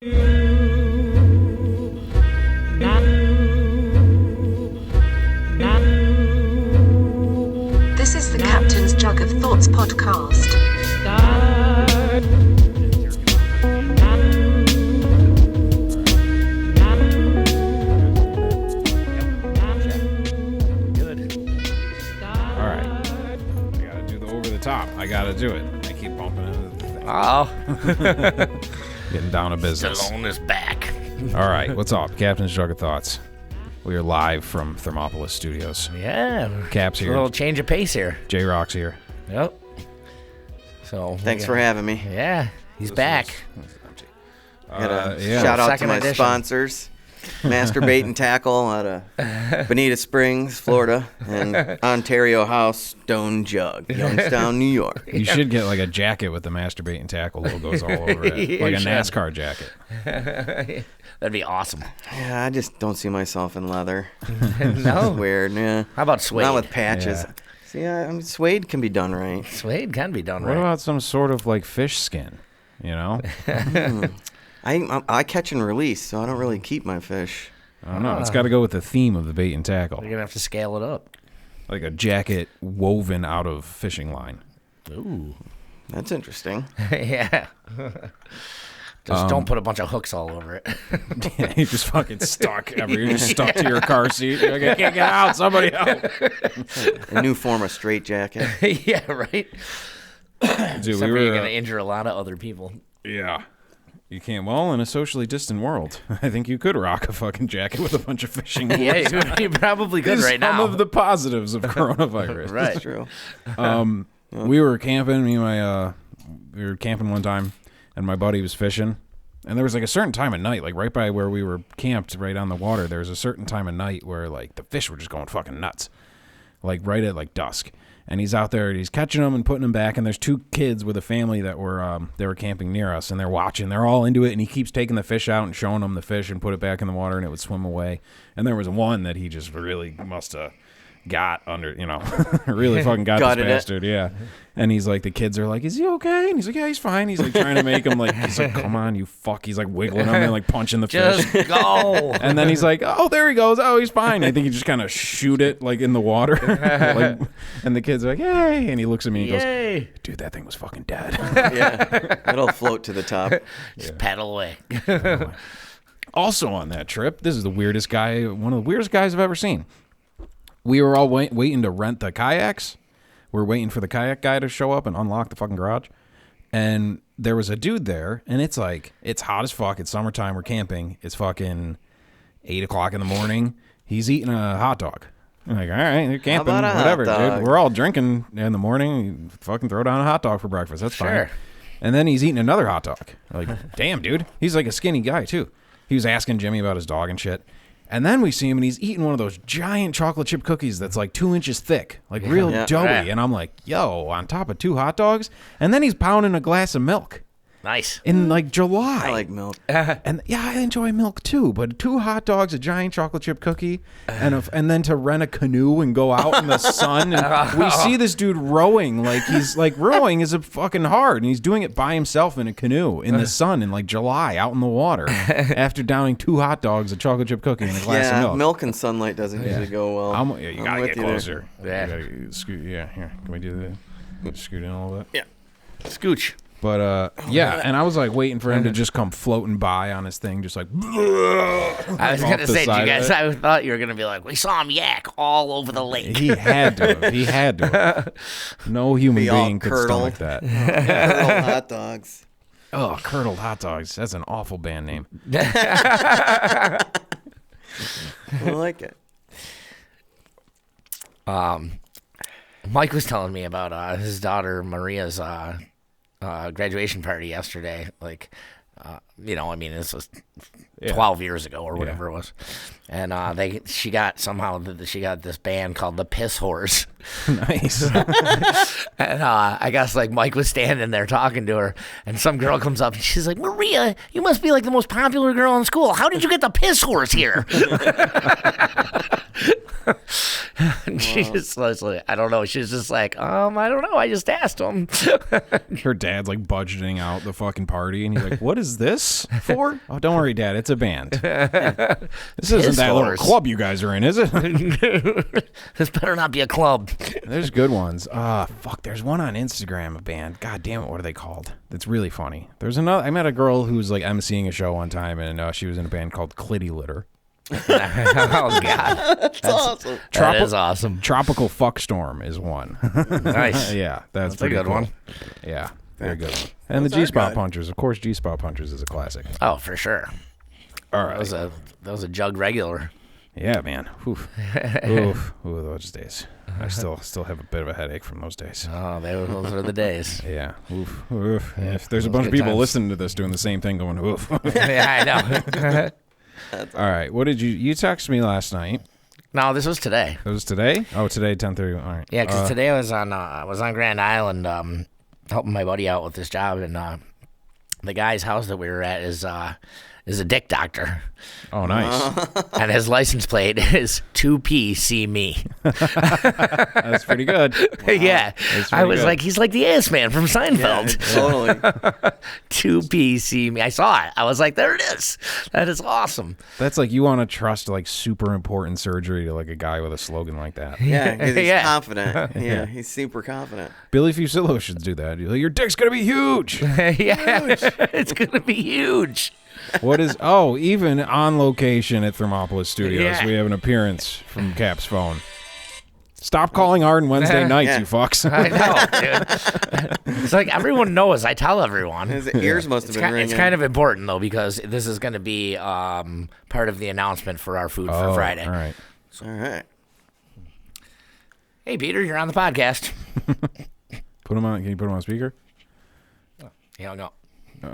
This is the Captain's Jug of Thoughts podcast. All right. I gotta do the over the top. I gotta do it. I keep bumping into the thing. Oh. Getting down to business. Stallone is back. All right. What's up? Captain's Jug of Thoughts. We are live from Thurmopolis Studios. Yeah. Cap's A here. little change of pace here. J-Rock's here. Yep. So Thanks for having me. Yeah, he's back. Gotta yeah. shout out to Second my edition. sponsors. Masturbate and Tackle out of Bonita Springs, Florida, and Ontario House Stone Jug, Youngstown, New York. You should get like a jacket with the Masturbate and Tackle logos all over it. You Like a should. NASCAR jacket. That'd be awesome. Yeah, I just don't see myself in leather. No. Weird, yeah. How about suede? Not with patches. Yeah. See, suede can be done right. Suede can be done What right. about some sort of like fish skin? You know? I catch and release, so I don't really keep my fish. I don't know. It's got to go with the theme of the bait and tackle. You're gonna have to scale it up. Like a jacket woven out of fishing line. Ooh. That's interesting. Yeah. Just don't put a bunch of hooks all over it. You're just fucking stuck. You're just stuck to your car seat. You're like, I can't get out. Somebody help. A new form of straitjacket. Yeah, right. Dude, Except for you're gonna injure a lot of other people. yeah. You can't. Well, in a socially distant world, I think you could rock a fucking jacket with a bunch of fishing. Yeah, you probably could right now. Some of the positives of coronavirus. Right. That's true. We were camping. We were camping one time, and my buddy was fishing. And there was like a certain time of night, like right by where we were camped, right on the water. There was a certain time of night where like the fish were just going fucking nuts, like right at like dusk. And he's out there, and he's catching them and putting them back. And there's two kids with a family that were they were camping near us, and they're watching. They're all into it, and he keeps taking the fish out and showing them the fish and put it back in the water, and it would swim away. And there was one that he just really must have got under, really fucking got this Gutted it. bastard, yeah. And he's like, the kids are like, is he okay? And he's like, yeah, he's fine. He's like trying to make him like, he's like, come on, you fuck. He's like wiggling him and like punching the fish. Just go. And then he's like, oh, there he goes. Oh, he's fine. I think he just kind of shoot it like in the water. Like, and the kid's like, yay. And he looks at me and he Yay. goes, dude, that thing was fucking dead. Yeah, it'll float to the top. Just paddle away. Also on that trip, this is the weirdest guy, one of the weirdest guys I've ever seen. We were all waiting to rent the kayaks. We're waiting for the kayak guy to show up and unlock the fucking garage. And there was a dude there, and it's like, it's hot as fuck. It's summertime. We're camping. It's fucking 8 o'clock in the morning. He's eating a hot dog. I'm like, all right, you're camping, about a hot whatever, dog? dude. We're all drinking in the morning. You fucking throw down a hot dog for breakfast. That's Sure. fine. And then he's eating another hot dog. Like, damn, dude. He's like a skinny guy, too. He was asking Gimmie about his dog and shit. And then we see him, and he's eating one of those giant chocolate chip cookies that's like 2 inches thick, like real Yeah. doughy. Right. And I'm like, yo, on top of 2 hot dogs? And then he's pounding a glass of milk Nice. in like July. I like milk. And yeah, I enjoy milk too, but 2 hot dogs, a giant chocolate chip cookie, and then to rent a canoe and go out in the sun. And we see this dude rowing, like he's like rowing is a fucking hard, and he's doing it by himself in a canoe in the sun in like July out in the water after downing 2 hot dogs, a chocolate chip cookie, and a glass Yeah, of milk. milk and sunlight doesn't usually go well. You I'm gotta with get you there. closer. Yeah. You gotta scoot. Yeah, here. Can we do the scoot in a little bit? Yeah. Scooch. But yeah, and I was like waiting for him to just come floating by on his thing, just like. I was gonna say, did you guys? I thought you were gonna be like, we saw him yak all over the lake. He had to have. He had to have. No human Be all being could curdled. stomach that. Little hot dogs. Oh, Curdled Hot Dogs. That's an awful band name. I like it. Mike was telling me about his daughter Maria's graduation party yesterday. Like, this was 12 years ago or whatever it was, and she got this band called the Piss Whores. Nice. And I guess like Mike was standing there talking to her, and some girl comes up and she's like, Maria, you must be like the most popular girl in school. How did you get the piss horse here? And she just was like, I don't know. She's just like, I don't know. I just asked him. Her dad's like budgeting out the fucking party, and he's like, "What is this for?" Oh, don't worry, Dad. It's a band. This isn't that little club you guys are in, is it? This better not be a club. There's good ones. Fuck. There's one on Instagram, a band. God damn it, what are they called? That's really funny. There's another. I met a girl who was like emceeing a show one time, and she was in a band called Clitty Litter. Oh God, that's awesome. That is awesome. Tropical Fuckstorm is one. Nice. Yeah, that's a pretty good cool. one. Yeah, very good one. And the G-Spot Punchers, of course. G-Spot Punchers is a classic. Oh, for sure. All right, That was a jug regular. yeah, man. Oof. Oof. Ooh, those days. I still have a bit of a headache from those days. Oh, those are the days. Yeah. Oof. Oof. If there's a bunch of good people times. listening to this doing the same thing, going oof. Yeah, I know. All right. What did you texted me last night? No, this was today. It was today? Oh, today, 10:30. All right. Yeah, because today I was on Grand Island helping my buddy out with this job, and the guy's house that we were at is a dick doctor. Oh, nice. And his license plate is 2P See Me. That's pretty good. Yeah. That's I pretty was good. like, he's like the ass man from Seinfeld. Totally. 2P See Me. I saw it. I was like, there it is. That is awesome. That's like you want to trust like super important surgery to like a guy with a slogan like that. Yeah, because he's Yeah. confident. Yeah, he's super confident. Billy Fusillo should do that. You're like, your dick's going to be huge. Yeah. It's going to be huge. What is, even on location at Thurmopolis Studios, Yeah. we have an appearance from Cap's phone. Stop calling Arden Wednesday nights, Yeah. you fucks. I know, dude. It's like everyone knows. I tell everyone. His ears must have been ringing. It's kind of important, though, because this is going to be part of the announcement for our food for Friday. All right. All right. Hey, Peter, you're on the podcast. Put him on. Can you put him on speaker? He hung up. Oh,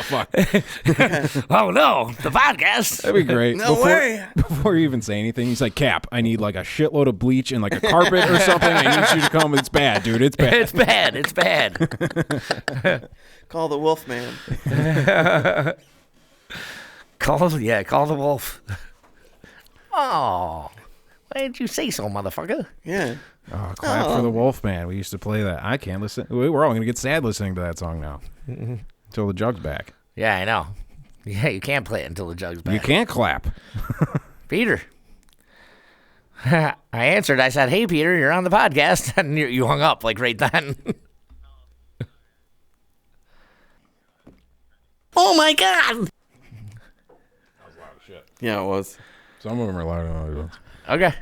fuck. Oh, no, the podcast. That'd be great. No way. Before you even say anything, he's like, Cap, I need like a shitload of bleach and like a carpet or something. I need you to come. It's bad, dude. It's bad. It's bad. It's bad. Call the wolf man. Call the wolf. Oh, why didn't you say so, motherfucker? Yeah. Oh, clap for the wolf man. We used to play that. I can't listen. We're all going to get sad listening to that song now. Until the jug's back. Yeah, I know. Yeah, you can't play it until the jug's back. You can't clap. Peter. I answered. I said, hey, Peter, you're on the podcast. And you hung up like right then. Oh, my God. Yeah, it was. Some of them are louder than others. Okay.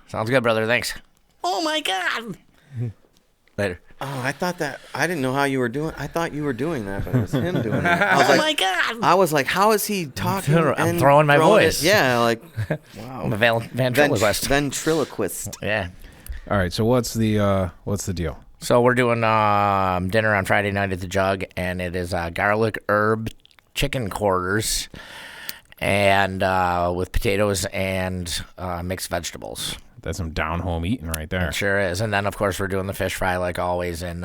Sounds good, brother. Thanks. Oh, my God. Later. Oh, I thought that. I didn't know how you were doing. I thought you were doing that, but it was him doing it. I was like, God. I was like, how is he talking? I'm and throwing my voice. Yeah, like, wow. I'm a ventriloquist. Ventriloquist. Yeah. All right. So what's the deal? So we're doing dinner on Friday night at the Jug, and it is garlic herb chicken quarters, and with potatoes and mixed vegetables. That's some down-home eating right there. It sure is. And then, of course, we're doing the fish fry like always, and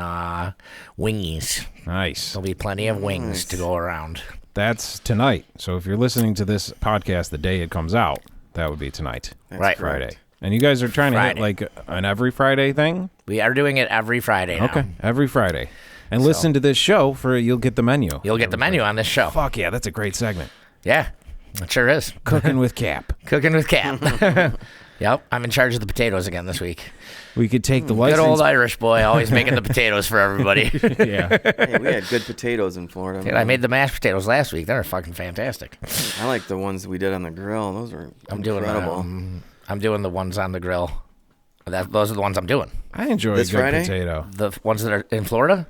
wingies. Nice. There'll be plenty of wings to go around. That's tonight. So if you're listening to this podcast the day it comes out, that would be tonight. Right. Friday. And you guys are trying to hit like an every Friday thing? We are doing it every Friday now. Okay, every Friday. And listen to this show you'll get the menu. You'll get the menu on this show. Fuck yeah, that's a great segment. Yeah, it sure is. Cooking with Cap. Cooking with Cap. Yep, I'm in charge of the potatoes again this week. We could take the Good license. old Irish boy, always making the potatoes for everybody. Yeah. Hey, we had good potatoes in Florida. Dude, I made the mashed potatoes last week. They're fucking fantastic. I like the ones we did on the grill. Those are incredible. I'm doing the ones on the grill. Those are the ones I'm doing. I enjoy This a good Friday? potato. The ones that are in Florida.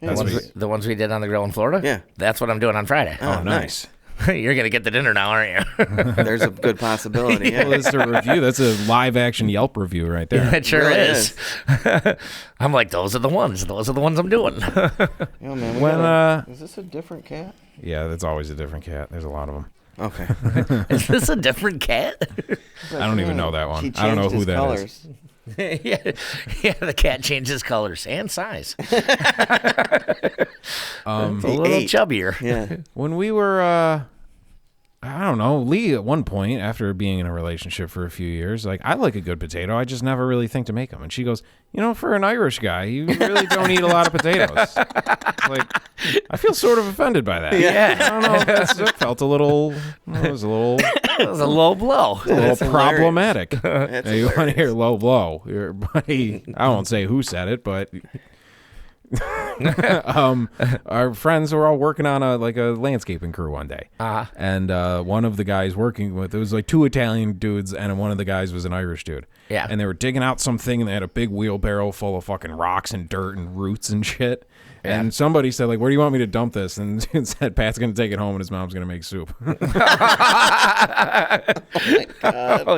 That's sweet. The ones we did on the grill in Florida. Yeah. That's what I'm doing on Friday. Oh, nice. You're gonna get the dinner now, aren't you? There's a good possibility. Yeah. Well, that's a review. That's a live action Yelp review right there. It sure really is. I'm like, those are the ones. Those are the ones I'm doing. Yo, man, When is this a different cat? yeah, that's always a different cat. There's a lot of them. Okay. Is this a different cat? I don't even know that one. He I don't know changed who his that colors. is. yeah, the cat changes colors and size. It's a little chubbier. Yeah. When we were, I don't know, Lee at one point, after being in a relationship for a few years, like, I like a good potato. I just never really think to make them. And she goes, you know, for an Irish guy, you really don't eat a lot of potatoes. Like, I feel sort of offended by that. Yeah. I don't know. That felt a little, it was a little, It was a low blow. a little That's problematic. That's Hey, you want to hilarious. hear low blow? Your buddy, I won't say who said it, but our friends were all working on a landscaping crew one day. Uh-huh. And one of the guys working with, it was like 2 Italian dudes, and one of the guys was an Irish dude. Yeah. And they were digging out something, and they had a big wheelbarrow full of fucking rocks and dirt and roots and shit. Yeah. And somebody said, like, where do you want me to dump this? And it said, Pat's going to take it home and his mom's going to make soup. Oh,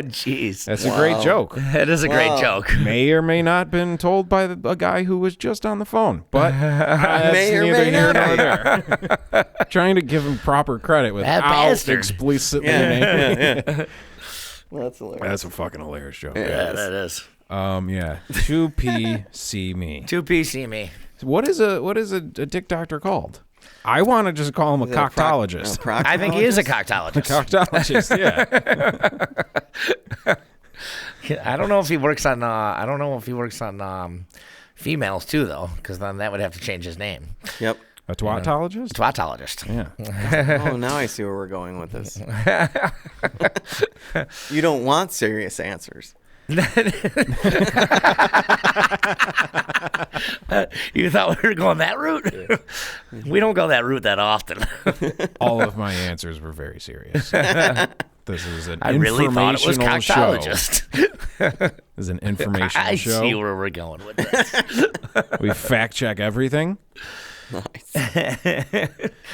jeez. That's a great joke. It is a great joke. May or may not been told by a guy who was just on the phone, but that's May or neither may here not. nor there. Trying to give him proper credit without bastard. explicitly Yeah, naming. yeah. Well, that's hilarious. That's a fucking hilarious joke. Yeah, that is. Yeah. 2P see me. 2PC me. What is a dick doctor called? I want to just call him a coctologist. I think he is a coctologist. Coctologist, yeah. I don't know if he works on. Females too, though, because then that would have to change his name. Yep. A twatologist? Twatologist. Yeah. Oh, now I see where we're going with this. You don't want serious answers. You thought we were going that route? We don't go that route that often. All of my answers were very serious. This is an I really thought it was informational show. coctologist. This is an informational I show. see where we're going with this. We fact check everything. Nice.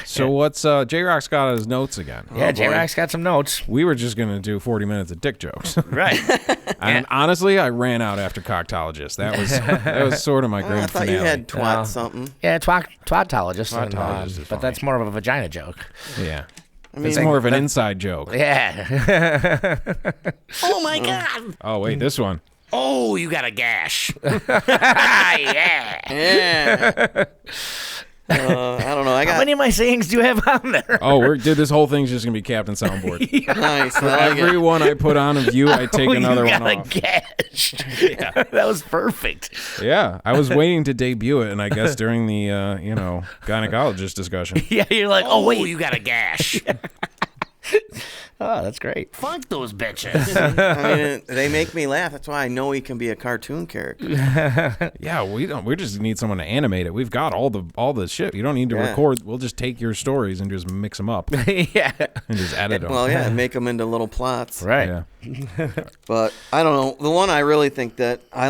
So what's J-Rock's got his notes again? Yeah, boy. J-Rock's got some notes. We were just gonna do 40 minutes of dick jokes. Right. And honestly, I ran out after coctologist. That was sort of my I grand thought finale. you had twat No. something. Yeah, twatologist. Twatologist is But funny. that's more of a vagina joke. Yeah. mean, It's more of an inside joke. Yeah. Oh, my God. Oh wait, this one. Oh, you got a gash. Yeah. Yeah. I don't know. I How got many of my sayings do you have on there? Oh, this whole thing's just gonna be Captain Soundboard. nice. For I like every it. one I put on of you, I take another you got one a off. gash. Yeah. That was perfect. Yeah, I was waiting to debut it, and I guess during the gynecologist discussion. Yeah, you're like, oh wait, you got a gash. Oh, that's great. Fuck those bitches. I mean, they make me laugh. That's why I know he can be a cartoon character. Yeah, we don't. We just need someone to animate it. We've got all the shit. You don't need to Yeah. record. We'll just take your stories and just mix them up Yeah. and just edit them. Well, yeah, make them into little plots. Right. Yeah. But I don't know. The one I really think that I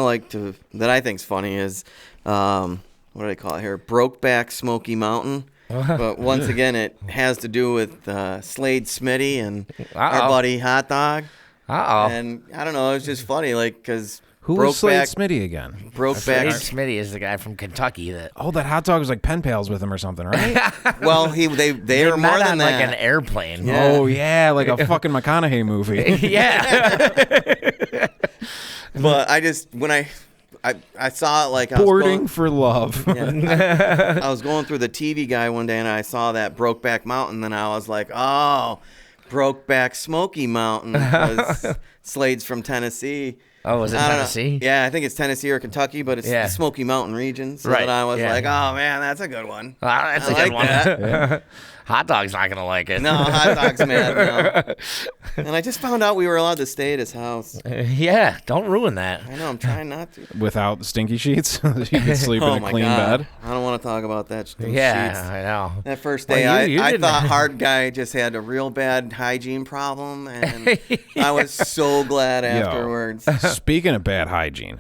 think's funny is, what do they call it here? Brokeback Smoky Mountain. But once again, it has to do with Slade Smitty and our buddy Hot Dog. Uh-oh. And I don't know, it was just funny, like, because Who was Slade Brokeback, Smitty again? Slade Brokeback. Smitty is the guy from Kentucky that Oh, that hot dog was like pen pals with him or something, right? Well, they were more met than on that. like an airplane. Yeah. Oh yeah, like a fucking McConaughey movie. Yeah. But I just when I saw it like I was Boarding going, for love. yeah, I was going through the TV guide one day and I saw that Brokeback Mountain and I was like, oh, Brokeback Smoky Mountain because Slade's from Tennessee. Oh, was it I don't know. Tennessee? Yeah, I think it's Tennessee or Kentucky, but it's Yeah. the Smoky Mountain region. So Right, then I was yeah. like, oh man, that's a good one. Ah, that's I a good like one. that. Hot Dog's not gonna like it. No, Hot Dog's mad. No. And I just found out we were allowed to stay at his house. Yeah, don't ruin that. I know, I'm trying not to. Without the stinky sheets, you could sleep Oh in a my clean God. bed. I don't want to talk about that. Those Yeah, sheets. I know. That first Well, day, you I didn't- thought Hard Guy just had a real bad hygiene problem, and I was so glad afterwards. Speaking of bad hygiene,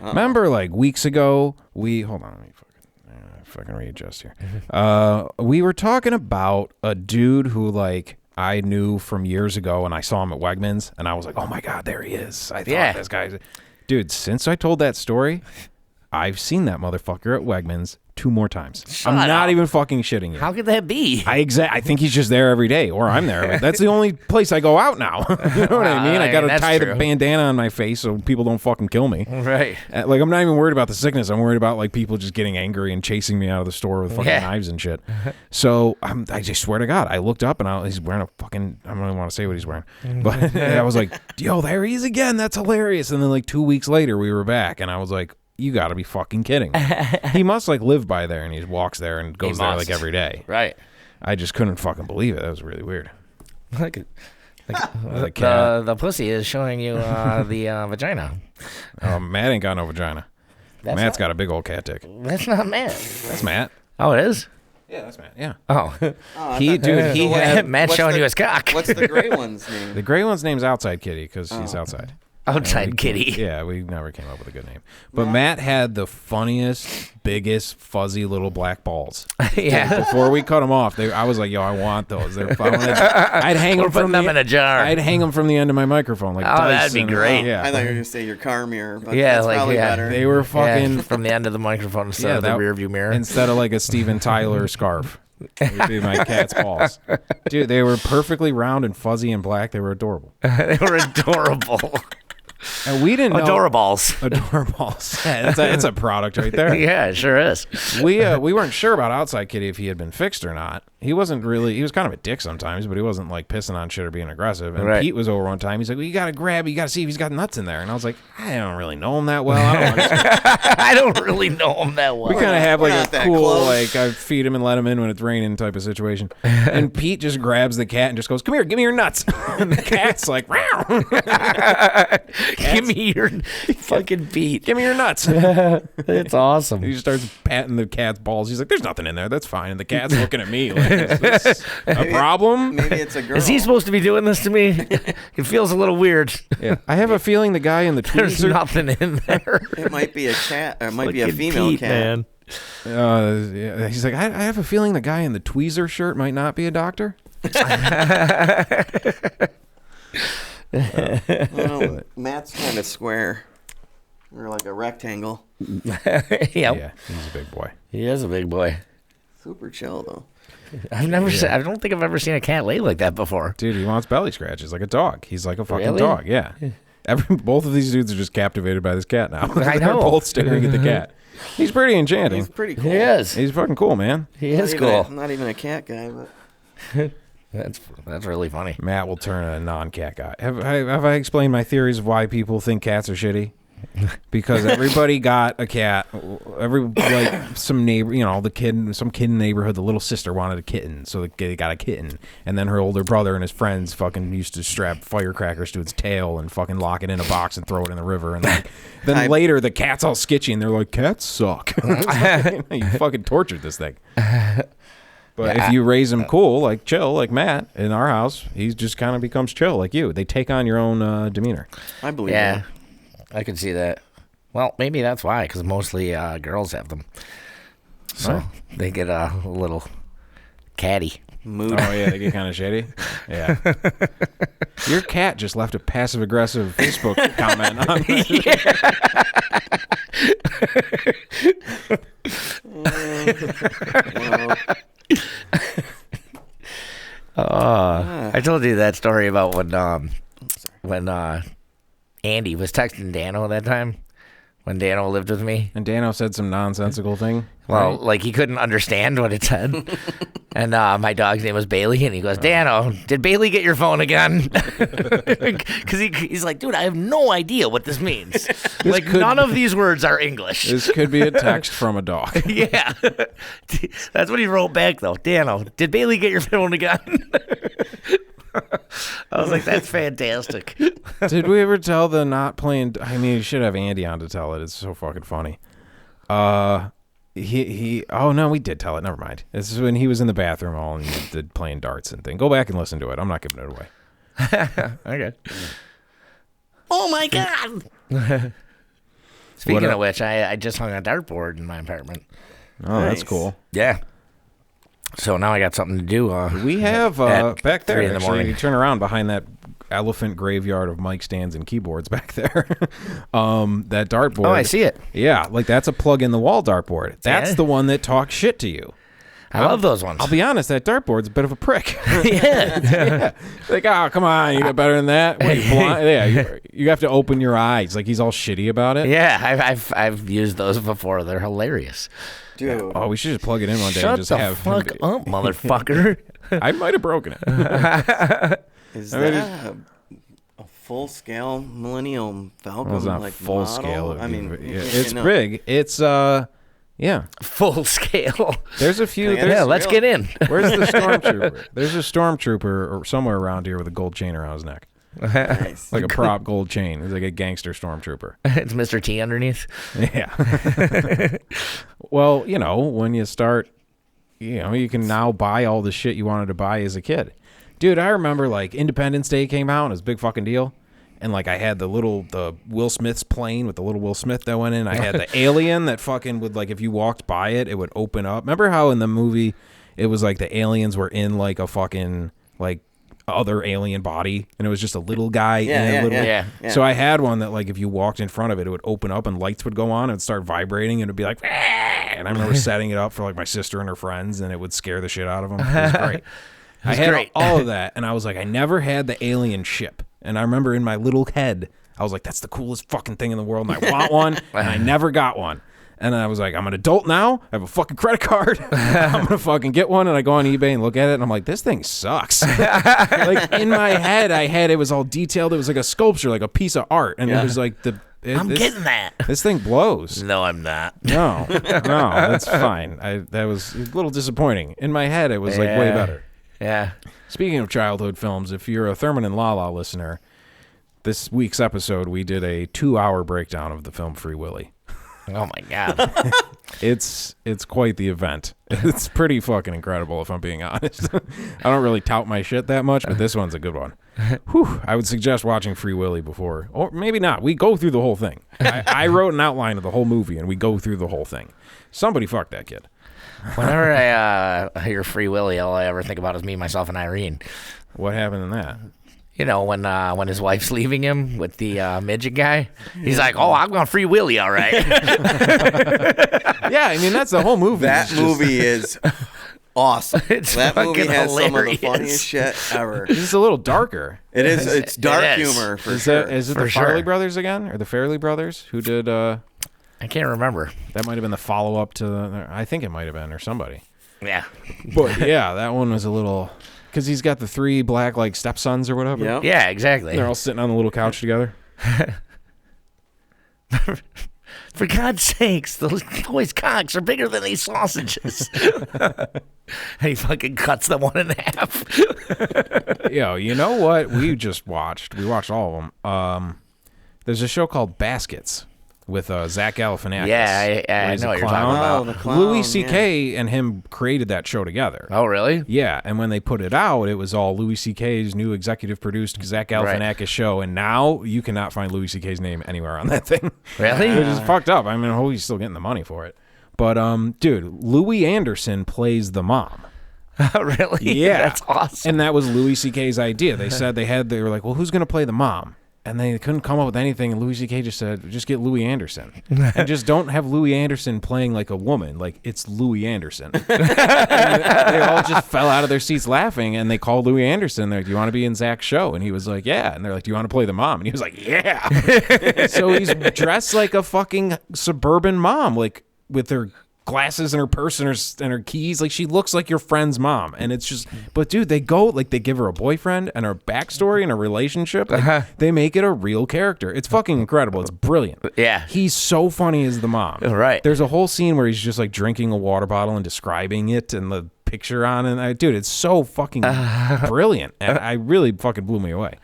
remember like weeks ago, hold on, let me fucking readjust here. We were talking about a dude who like I knew from years ago, and I saw him at Wegmans, and I was like, oh my God, there he is. I thought this guy's... Dude, since I told that story, I've seen that motherfucker at Wegmans 2 more times. Shut I'm not up. even fucking shitting you. How could that be? I think he's just there every day, or I'm there. That's the only place I go out now. You know what I mean? I got to that's tie true. the bandana on my face so people don't fucking kill me. Right. Like, I'm not even worried about the sickness. I'm worried about like people just getting angry and chasing me out of the store with fucking knives and shit. So I just swear to God, I looked up and he's wearing a fucking, I don't even want to say what he's wearing, but I was like, yo, there he is again. That's hilarious. And then like 2 weeks later, we were back, and I was like, you got to be fucking kidding me. He must like live by there, and he walks there and goes there like every day. Right. I just couldn't fucking believe it. That was really weird. Like The cat. the pussy is showing you the vagina. Oh, Matt ain't got no vagina. Matt's got a big old cat dick. That's not Matt. That's Matt. Oh, it is? Yeah, that's Matt. Yeah. Oh. He had Matt's showing you his cock. What's the gray one's name? the gray one's name's Outside Kitty because he's outside. Outside kitty. Yeah, we never came up with a good name. But Matt had the funniest, biggest, fuzzy little black balls. Yeah. Before we cut them off, I was like, "Yo, I want those." I'd hang them putting them in a jar. I'd hang them from the end of my microphone, like dice. that'd be great. Yeah, I thought you were gonna say your car mirror, but Yeah, that's like, probably yeah. better. they were fucking from the end of the microphone instead of the rear view mirror. instead of like a Steven Tyler scarf. It would be my cat's paws. Dude, they were perfectly round and fuzzy and black. They were adorable. They were adorable. And we didn't know. Adorables. Adorables. Yeah, it's a product right there. Yeah, it sure is. We weren't sure about Outside Kitty if he had been fixed or not. He wasn't really. He was kind of a dick sometimes, but he wasn't like pissing on shit or being aggressive. And Right. Pete was over one time. He's like, "Well, you got to see if he's got nuts in there." And I was like, "I don't really know him that well. I don't understand." I don't really know him that well. We kind of have We're like not a that cool, close. like I feed him and let him in when it's raining type of situation. And Pete just grabs the cat and just goes, "Come here, give me your nuts." And the cat's like, "Meow." Give me your fucking Pete. "Give me your nuts." It's awesome. He just starts patting the cat's balls. He's like, "There's nothing in there. That's fine." And the cat's looking at me like, "Is this a problem?" Maybe it's a girl. Is he supposed to be doing this to me? It feels a little weird. Yeah. I have a feeling the guy in the There's tweezer. nothing in there. It might be a cat, or it might be a Fucking female Pete, cat. man. Yeah, he's like, I have a feeling the guy in the tweezer shirt might not be a doctor. Well, Matt's kind of square, or like a rectangle. Yep. Yeah, he's a big boy. He is a big boy. Super chill though. I've never seen, I don't think I've ever seen a cat lay like that before. Dude, he wants belly scratches like a dog. He's like a fucking Really? dog. Yeah. Both of these dudes are just captivated by this cat now. I They're know. both staring at the cat. He's pretty enchanting. He's pretty cool. He is. He's fucking cool, man. He is Not even cool. I'm not even a cat guy, but That's really funny. Matt will turn a non-cat guy. Have I explained my theories of why people think cats are shitty? Because everybody got a cat. Some neighbor, some kid in the neighborhood, the little sister wanted a kitten, so they got a kitten. And then her older brother and his friends fucking used to strap firecrackers to its tail and fucking lock it in a box and throw it in the river. And then later the cat's all sketchy and they're like, cats suck. You fucking tortured this thing. But if you raise him cool, like chill, like Matt in our house, he just kind of becomes chill like you. They take on your own demeanor. I believe Yeah, that. I could see that. Well, maybe that's why, because mostly girls have them. So they get a little catty. Mood. Oh, yeah, they get kind of shady. Yeah. Your cat just left a passive-aggressive Facebook comment on I told you that story about when Andy was texting Dano that time, when Dano lived with me. And Dano said some nonsensical thing. Well, right? like he couldn't understand what it said. And my dog's name was Bailey, and he goes, Dano, did Bailey get your phone again? Because he's like, dude, I have no idea what this means. Like, none of these words are English. This could be a text from a dog. Yeah. That's what he wrote back, though. Dano, did Bailey get your phone again? I was like, that's fantastic. Did we ever tell the not playing? I mean, you should have Andy on to tell it. It's so fucking funny. He oh no, we did tell it. Never mind. This is when he was in the bathroom all and he did playing darts and thing. Go back and listen to it. I'm not giving it away. Okay. Oh my god. Speaking of which, I just hung a dartboard in my apartment. Oh, Nice. that's cool. Yeah. So now I got something to do. We have at back there. 3 in the Actually, morning. you turn around behind that elephant graveyard of mic stands and keyboards back there. That dartboard. Oh, I see it. Yeah, like that's a plug-in-the-wall dartboard. That's the one that talks shit to you. I love those ones. I'll be honest, that dartboard's a bit of a prick. Yeah. Like, oh, come on, you got better than that? What, are you blind? Yeah, you have to open your eyes. Like, he's all shitty about it. Yeah, I've used those before. They're hilarious. Dude. Oh, we should just plug it in one day Shut and just the have fuck up, motherfucker. I might have broken it. Is that a full-scale Millennium Falcon? Well, it's not like full model? scale. I mean, It's big. It's, yeah. Full scale. There's a few. Yeah, let's get in. Where's the stormtrooper? There's a stormtrooper or somewhere around here with a gold chain around his neck. Nice. Like a prop gold chain. It's like a gangster stormtrooper. It's Mr. T underneath. Yeah. Well, you know, when you start, you know, you can now buy all the shit you wanted to buy as a kid. Dude, I remember like Independence Day came out and it was a big fucking deal. And like I had the Will Smith's plane with the little Will Smith that went in. I had the alien that fucking would, like, if you walked by it, it would open up. Remember how in the movie it was like the aliens were in like a fucking like other alien body and it was just a little guy Yeah. So I had one that like if you walked in front of it, it would open up and lights would go on and it'd start vibrating and it'd be like, "Wah!" And I remember setting it up for like my sister and her friends and it would scare the shit out of them. It was great. I had all of that and I was like, I never had the alien ship. And I remember in my little head, I was like, that's the coolest fucking thing in the world, and I want one, and I never got one. And I was like, I'm an adult now, I have a fucking credit card, I'm going to fucking get one, and I go on eBay and look at it, and I'm like, this thing sucks. Like, in my head, it was all detailed, it was like a sculpture, like a piece of art, and it was like, I'm getting that. This thing blows. No, I'm not. No, that's fine. That was a little disappointing. In my head, it was like way better. Yeah. Speaking of childhood films, if you're a Thurman and Lala listener, this week's episode, we did a 2-hour breakdown of the film Free Willy. Oh, my God. It's quite the event. It's pretty fucking incredible, if I'm being honest. I don't really tout my shit that much, but this one's a good one. Whew, I would suggest watching Free Willy before, or maybe not. We go through the whole thing. I wrote an outline of the whole movie, and we go through the whole thing. Somebody fucked that kid. Whenever I hear Free Willy, all I ever think about is Me, Myself, and Irene. What happened in that? You know, when his wife's leaving him with the midget guy, he's like, "Oh, I'm going Free Willy, all right." Yeah, I mean that's the whole movie. That movie is awesome. That movie has hilarious. some of the funniest shit ever. This is a little darker. It is. It's dark It is. humor for Is sure. it For the sure. Farley brothers again, or the Fairley brothers who did? I can't remember. That might have been the follow-up to. I think it might have been, or somebody. Yeah. But yeah, that one was a little because he's got the 3 black like stepsons or whatever. Yep. Yeah, exactly. They're all sitting on the little couch together. For God's sakes, those boys' cocks are bigger than these sausages. And he fucking cuts them 1 in half. Yo, you know what? We watched all of them. There's a show called Baskets with Zach Galifianakis. Yeah, I where he's know a what you're clown. talking about. Oh, the clown, Louis C.K. and him created that show together. Oh, really? Yeah, and when they put it out, it was all Louis C.K.'s new executive produced Zach Galifianakis show, and now you cannot find Louis C.K.'s name anywhere on that thing. Really? Which is fucked up. I mean, I hope he's still getting the money for it. But, dude, Louis Anderson plays the mom. Really? Yeah. That's awesome. And that was Louis C.K.'s idea. They said they were like, well, who's going to play the mom? And they couldn't come up with anything. And Louis C.K. just said, just get Louis Anderson. And just don't have Louis Anderson playing like a woman. Like, it's Louis Anderson. And they all just fell out of their seats laughing. And they called Louis Anderson. They're like, do you want to be in Zach's show? And he was like, yeah. And they're like, do you want to play the mom? And he was like, yeah. So he's dressed like a fucking suburban mom, like with her glasses and her purse and her keys. Like, she looks like your friend's mom. And it's just, but dude, they give her a boyfriend and her backstory and a relationship. Like, they make it a real character. It's fucking incredible. It's brilliant. Yeah. He's so funny as the mom. Right. There's a whole scene where he's just like drinking a water bottle and describing it and the picture on it. Dude, it's so fucking brilliant. And I really fucking blew me away.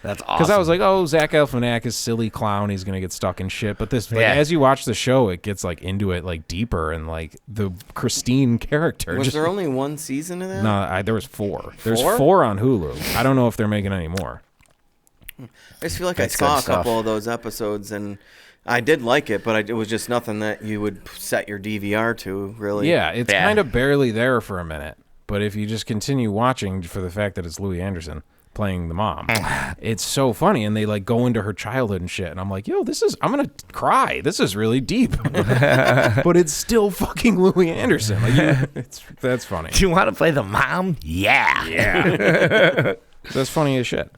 That's awesome. Because I was like, oh, Zach Galifianakis, silly clown, he's gonna get stuck in shit. But this, like, as you watch the show, it gets like into it like deeper and like the Christine character. Was there only 1 season of that? No, there was 4. There's 4? 4 on Hulu. I don't know if they're making any more. I just feel like That's I saw good a stuff. couple of those episodes and I did like it, but it was just nothing that you would set your DVR to, really. Yeah, it's kind of barely there for a minute. But if you just continue watching for the fact that it's Louis Anderson, playing the mom. It's so funny, and they like go into her childhood and shit, and I'm like, yo, I'm gonna cry. This is really deep. But it's still fucking Louis Anderson. Like, that's funny. Do you want to play the mom? Yeah. That's funny as shit.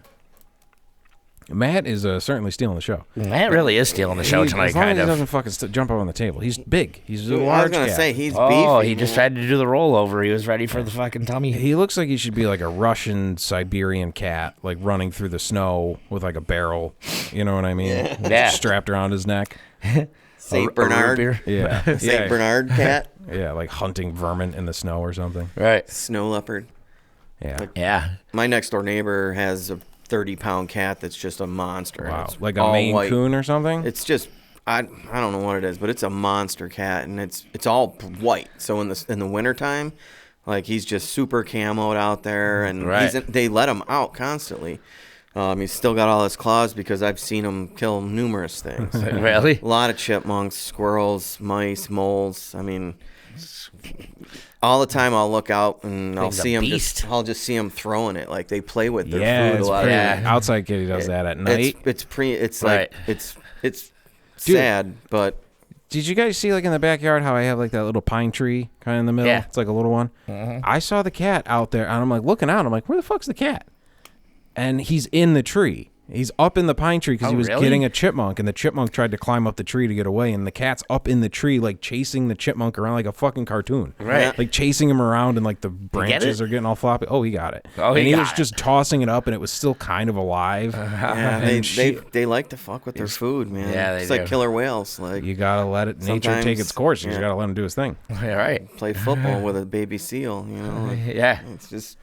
Matt is certainly stealing the show. Matt really is stealing the show tonight, as long kind as of. he doesn't fucking jump up on the table. He's big. He's a I was large gonna cat. say he's Oh, beefy. he just tried to do the rollover. He was ready for the fucking tummy. He looks like he should be like a Russian Siberian cat, like running through the snow with like a barrel. You know what I mean? Yeah. Strapped around his neck. Saint Bernard. Yeah. Saint Bernard cat. Yeah, like hunting vermin in the snow or something. Right. Snow leopard. Yeah. Yeah. My next door neighbor has a 30-pound cat that's just a monster. and Wow. it's Like a all Maine white. Coon or something? It's just I don't know what it is, but it's a monster cat, and it's all white. So in the wintertime, like he's just super camoed out there, and Right. they let him out constantly. He's still got all his claws because I've seen him kill numerous things. Really? A lot of chipmunks, squirrels, mice, moles. I mean, all the time I'll look out and I'll Thing's a see him beast. I'll just see them throwing it. Like they play with their yeah, food a it's lot. pretty, Yeah. Outside Kitty does that at night. It's Right. like it's Dude. sad, but Did you guys see, like, in the backyard how I have, like, that little pine tree kind of in the middle? Yeah. It's like a little one. I saw the cat out there, and I'm, like, looking out. I'm like, where the fuck's the cat? And he's in the tree. He's up in the pine tree because Oh, he was really? getting a chipmunk, and the chipmunk tried to climb up the tree to get away, and the cat's up in the tree, like, chasing the chipmunk around like a fucking cartoon. Right. Like, chasing him around, and, like, the branches it? are getting all floppy. Oh, he got it. Oh, and he was got just tossing it up, and it was still kind of alive. yeah, And they like to fuck with their food, man. Yeah, they it's like do. killer whales. Like You gotta let it nature take Sometimes- its course. You just yeah. gotta let him do his thing. All right. play football with a baby seal. You know, like, Yeah. it's just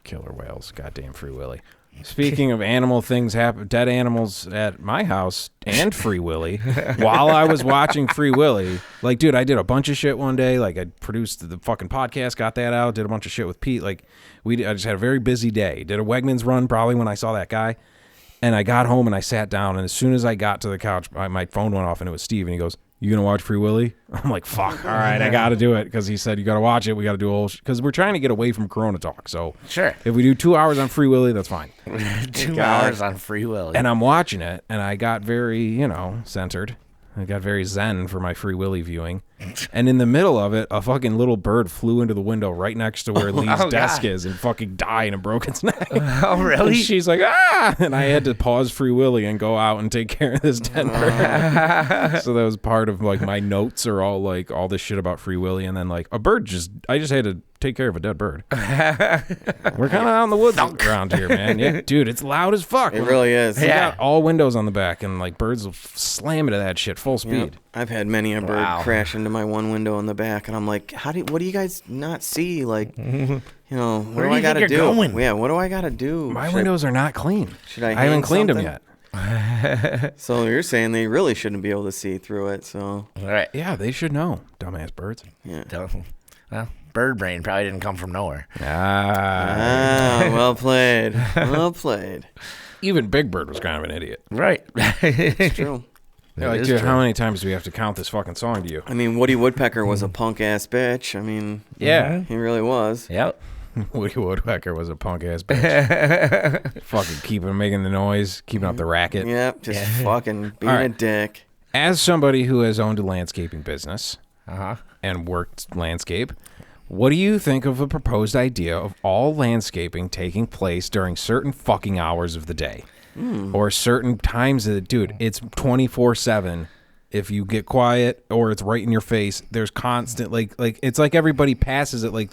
Killer whales, goddamn Free Willy. Speaking of animal things happen, dead animals at my house and Free Willy. While I was watching Free Willy, like, dude, I did a bunch of shit one day. Like, I produced the fucking podcast, got that out, did a bunch of shit with Pete. Like, I just had a very busy day. Did a Wegmans run probably when I saw that guy, and I got home and I sat down. And as soon as I got to the couch, my phone went off and it was Steve, and he goes, "You gonna watch Free Willy?" I'm like, fuck, all right, I gotta do it, because he said you gotta watch it. We gotta do a whole because we're trying to get away from Corona talk. So Sure. if we do 2 hours on Free Willy, that's fine. 2 God. hours on Free Willy. And I'm watching it, and I got very, centered. I got very zen for my Free Willy viewing. And in the middle of it, a fucking little bird flew into the window right next to where Lee's desk God. is and fucking died and broke its neck. Oh, really? And she's like, ah! And I had to pause Free Willy and go out and take care of this dead bird. So that was part of, like, my notes are all, like, all this shit about Free Willy. And then, like, I just had to take care of a dead bird. We're kind of out in the woods around here, man. Yeah, dude, it's loud as fuck. it really is. We Yeah. got all windows on the back, and, like, birds will slam into that shit full speed. Yep. I've had many a bird Wow. crash into my one window in the back, and I'm like, what do you guys not see? Like, what Where do do I you gotta think do? you're going? Yeah, what do I gotta do? My windows are not clean. should I I haven't hang cleaned them something? yet. So you're saying they really shouldn't be able to see through it? So All right. Yeah, they should know, dumbass birds. yeah. Well, bird brain probably didn't come from nowhere. Ah, Well played. Well played. even Big Bird was kind of an idiot. Right. It's true. Like, is dude, true. how many times do we have to count this fucking song to you? I mean, Woody Woodpecker was a punk ass bitch. I mean, Yeah, he really was. Yep. Woody Woodpecker was a punk ass bitch. Fucking keeping making the noise, keeping up the racket. Yep, just fucking being All a right. dick. As somebody who has owned a landscaping business Uh-huh. and worked landscape, what do you think of the proposed idea of all landscaping taking place during certain fucking hours of the day? Or certain times of the dude, it's 24/7. If you get quiet or it's right in your face, there's constant like it's like everybody passes it like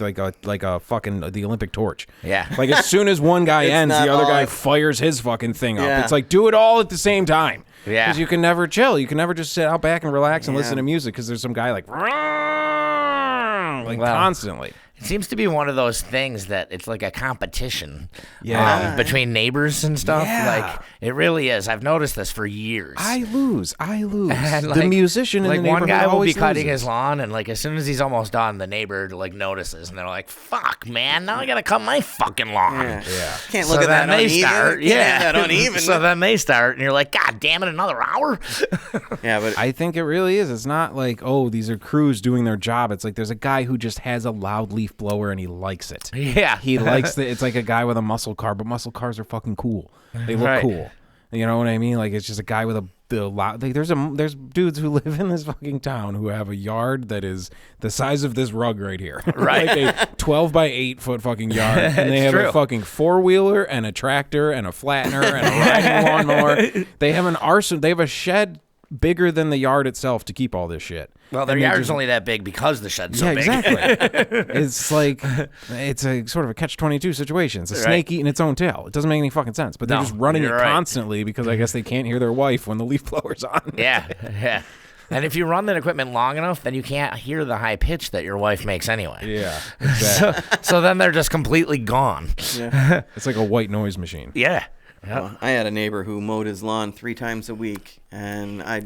a fucking the Olympic torch. Yeah. Like as soon as one guy It's ends, not the other all- guy fires his fucking thing up. Yeah. It's like do it all at the same time. Yeah. Because you can never chill. You can never just sit out back and relax and Yeah. listen to music because there's some guy like Well, constantly. It seems to be one of those things that it's like a competition Yeah. between neighbors and stuff. Yeah. Like, it really is. I've noticed this for years. I lose. And, the like- musician in like the neighborhood one guy will be always cutting loses. his lawn, and like as soon as he's almost done, the neighbor like notices, and they're like, "Fuck, man! Now I gotta cut my fucking lawn." Yeah. Can't look So at that then they uneven. start, Can't have yeah. that uneven. So then they start, and you're like, "God damn it, another hour!" yeah, but I think it really is. It's not like, oh, these are crews doing their job. It's like there's a guy who just has a loudly leaf blower and he likes it. Yeah. He likes it. It's like a guy with a muscle car, but muscle cars are fucking cool. They look cool. You know what I mean? Like, it's just a guy with a lot. Like, there's dudes who live in this fucking town who have a yard that is the size of this rug right here. Right. Like a 12 by 8 foot fucking yard. And they have a fucking 4-wheeler and a tractor and a flattener and a riding lawnmower. They have an arsenal. They have a shed bigger than the yard itself to keep all this shit. Well, their yard's only that big because the shed's so big. Exactly. It's like, it's a sort of a catch-22 situation. It's a snake eating its own tail. It doesn't make any fucking sense. But they're just running it constantly because I guess they can't hear their wife when the leaf blower's on. Yeah. And if you run that equipment long enough, then you can't hear the high pitch that your wife makes anyway. Yeah, exactly. So then they're just completely gone. Yeah. It's like a white noise machine. Yeah. Well, I had a neighbor who mowed his lawn 3 times a week, and I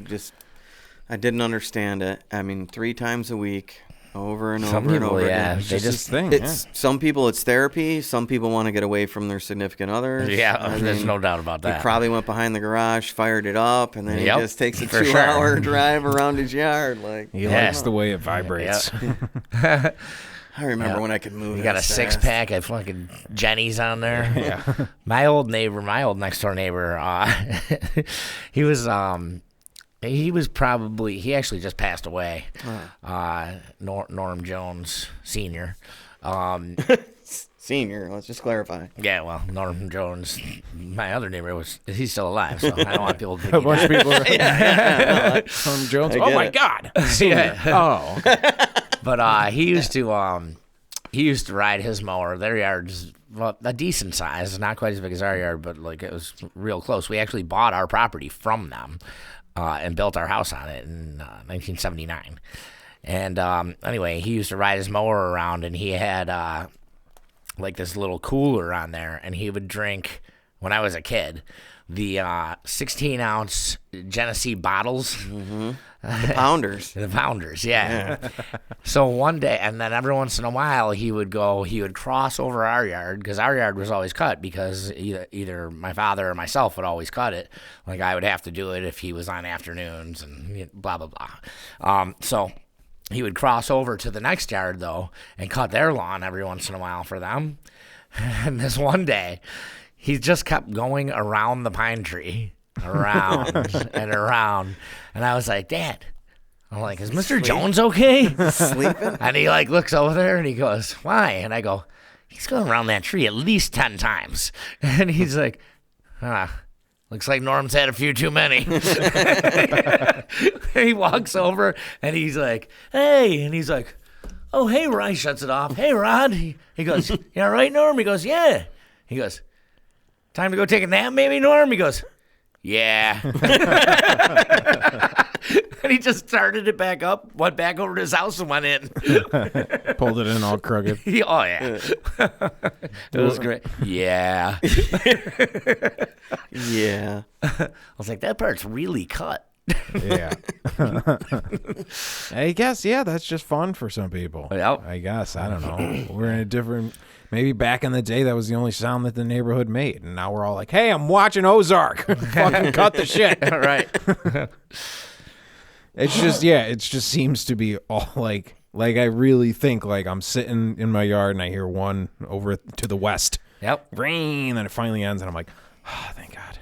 didn't understand it. I mean, 3 times a week, over and over and over again. It's just this thing. Some people, it's therapy. Some people want to get away from their significant others. Yeah, there's no doubt about that. He probably went behind the garage, fired it up, and then he just takes a 2-hour drive around his yard. Like, he likes the way it vibrates. Yeah. I remember when I could move. You got a 6-pack of fucking Jenny's on there. Yeah. My old next door neighbor, he actually just passed away. Norm Jones Sr. Senior, let's just clarify. Yeah, well, Norm Jones, my other neighbor, he's still alive, so I don't want people to think a bunch of people. Norm Jones. Oh my God. Yeah. Oh. But he used to ride his mower. Their yard's a decent size, not quite as big as our yard, but like it was real close. We actually bought our property from them and built our house on it in 1979. And anyway, he used to ride his mower around, and he had like this little cooler on there, and he would drink, when I was a kid, the 16-ounce Genesee bottles. Mm-hmm. The pounders. The pounders, yeah. So one day, and then every once in a while, he would cross over our yard, because our yard was always cut, because either my father or myself would always cut it. Like, I would have to do it if he was on afternoons and blah, blah, blah. So he would cross over to the next yard, though, and cut their lawn every once in a while for them. And this one day, he just kept going around the pine tree, around and around. And I was like, Dad, I'm like, is Mr. Jones okay? Sleeping? And he like looks over there and he goes, why? And I go, he's going around that tree at least 10 times. And he's like, looks like Norm's had a few too many. He walks over and he's like, hey. And he's like, oh, hey, Rod. He shuts it off. Hey, Rod. He goes, you all right, Norm? He goes, yeah. He goes, time to go take a nap, maybe, Norm? He goes, yeah. And he just started it back up, went back over to his house and went in. Pulled it in all crooked. Oh, yeah. It was great. Yeah. Yeah. I was like, that part's really cut. Yeah. I guess, yeah, that's just fun for some people. Yep. I guess. I don't know. We're in a different... Maybe back in the day, that was the only sound that the neighborhood made. And now we're all like, hey, I'm watching Ozark. Fucking cut the shit. Right. It's just, yeah, it just seems to be all like I really think like I'm sitting in my yard and I hear one over to the west. Yep. Ring, and then it finally ends and I'm like, oh, thank God.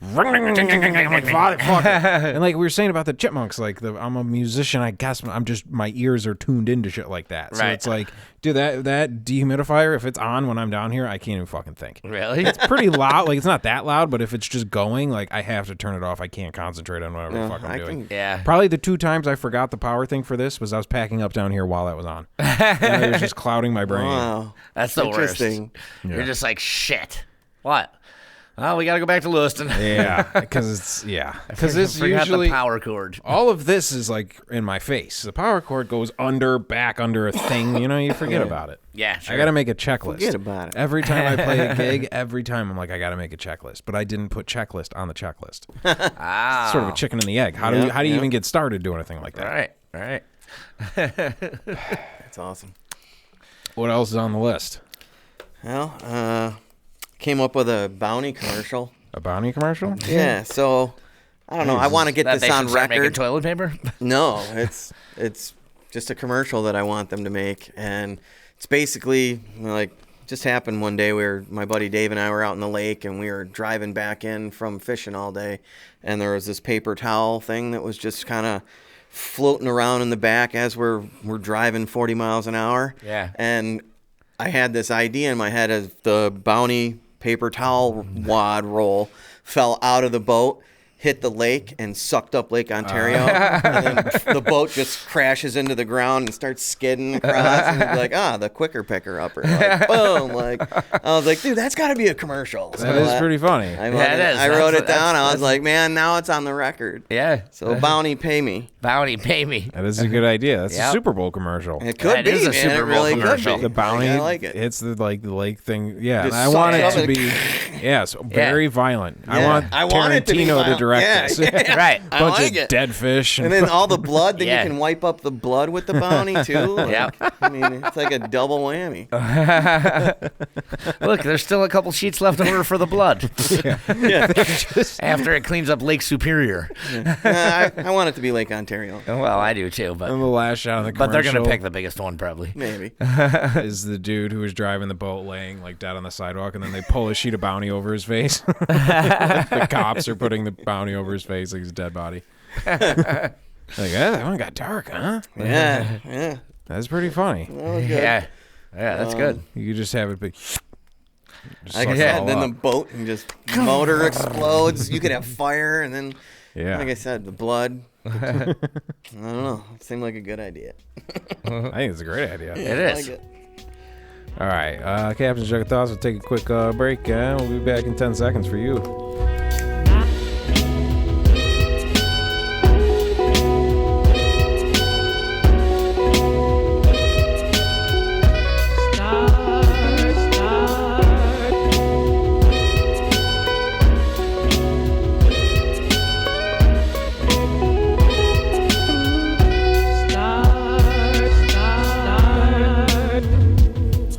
I'm like, fuck. And like we were saying about the chipmunks, like I'm a musician, I guess I'm just, my ears are tuned into shit like that. So it's like, dude, that dehumidifier, if it's on when I'm down here, I can't even fucking think. Really? It's pretty loud. Like it's not that loud, but if it's just going, like I have to turn it off. I can't concentrate on whatever the fuck I'm doing. Yeah. Probably the 2 times I forgot the power thing for this was I was packing up down here while that was on. And it was just clouding my brain. Wow. That's the worst. Interesting. You're just like, shit. What? Oh, we got to go back to Lewiston. Yeah, because this Forgot usually the power cord. all of this is like in my face. The power cord goes back under a thing. You know, you forget about it. Yeah, sure. I got to make a checklist. Forget about it. Every time I play a gig, every time I'm like, I got to make a checklist, but I didn't put checklist on the checklist. It's sort of a chicken and the egg. How do you even get started doing a thing like that? Right. That's awesome. What else is on the list? Well, came up with a bounty commercial. A bounty commercial? Yeah, so I don't know. I want to get That this they on should start making record. toilet paper? No, it's just a commercial that I want them to make, and it's basically like just happened one day. My buddy Dave and I were out in the lake, and we were driving back in from fishing all day, and there was this paper towel thing that was just kind of floating around in the back as we're driving 40 miles an hour. Yeah. And I had this idea in my head as the Bounty paper towel wad roll fell out of the boat, hit the lake, and sucked up Lake Ontario. And then the boat just crashes into the ground and starts skidding across. And it's like, the quicker picker upper. Like, boom. Like, I was like, dude, that's got to be a commercial. So That is pretty funny. I is. wrote it down. I was like, man, now it's on the record. Yeah. So Bounty, pay me. Bounty, pay me. That is a good idea. That's a Yep. Super Bowl commercial. It could That be, is a man. Super It Bowl really could commercial. be. The bounty I like it. hits the lake thing. Yeah, Just I want it sucks to up be very violent. Yeah. I want it to be Tarantino to violent. direct Yeah. this. Right. I Bunch like of it. dead fish. And then all the blood, then Yeah. you can wipe up the blood with the bounty too. Like, Yep. I mean, it's like a double whammy. Look, there's still a couple sheets left over for the blood. After it cleans up Lake Superior. I want it to be Lake Ontario. Well, I do too, and but the last shot of the they're commercial gonna pick the biggest one probably. Maybe. is the dude who was driving the boat laying like dead on the sidewalk, and then they pull a sheet of bounty over his face. The cops are putting the bounty over his face like he's a dead body. Like, that one got dark, huh? Yeah. That's pretty funny. That was good. Yeah, that's good. You could just have it be. Like I said, then the boat and just motor explodes. You could have fire, and then, like I said, the blood. I don't know. It seemed like a good idea. I think it's a great idea. It I is. like it. All right, Captain's Jug of Thoughts. We'll take a quick break, and we'll be back in 10 seconds for you.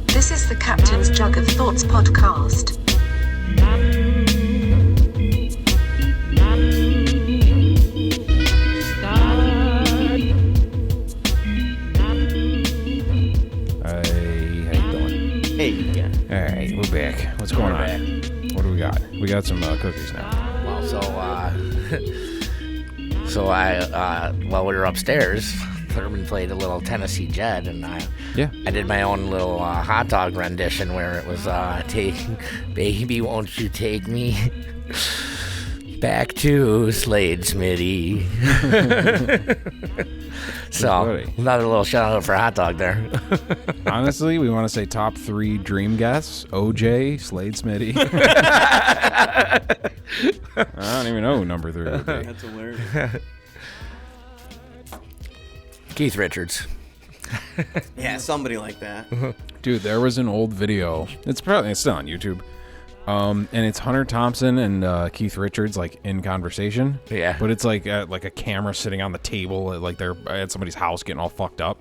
This is the Captain's Jug of Thoughts podcast. How you doing? Hey, yeah. All right, we're back. What's going on? What do we got? We got some cookies now. Well, so while we were upstairs, Thurman played a little Tennessee Jet, and I did my own little hot dog rendition where it was, baby, won't you take me back to Slade Smitty. So, another little shout out for hot dog there. Honestly, we want to say top 3 dream guests: OJ, Slade Smitty. I don't even know who number 3 would be. That's hilarious. Keith Richards. Yeah, somebody like that. Dude, there was an old video. It's still on YouTube. And it's Hunter Thompson and Keith Richards like in conversation. Yeah. But it's like a camera sitting on the table, like they're at somebody's house getting all fucked up.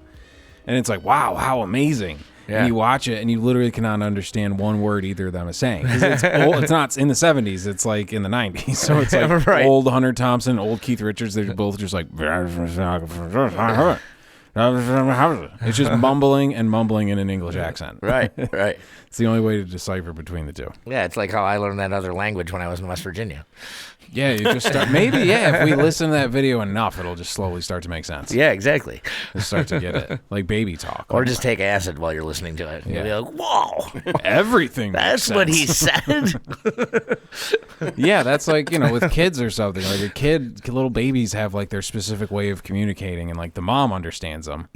And it's like, wow, how amazing. Yeah. And you watch it and you literally cannot understand one word either of them is saying. 'Cause it's old, it's not in the 70s, it's like in the 90s. So it's like Right. old Hunter Thompson, old Keith Richards, they're both just like it's just mumbling and mumbling in an English accent. Right. It's the only way to decipher between the two. Yeah, it's like how I learned that other language when I was in West Virginia. Yeah, you just start. Maybe, if we listen to that video enough, it'll just slowly start to make sense. Yeah, exactly. Just start to get it. Like baby talk. Or just take acid while you're listening to it. Yeah. You'll be like, whoa, Everything that's makes what sense. he said. Yeah, that's like, with kids or something. Like little babies have like their specific way of communicating, and like the mom understands them.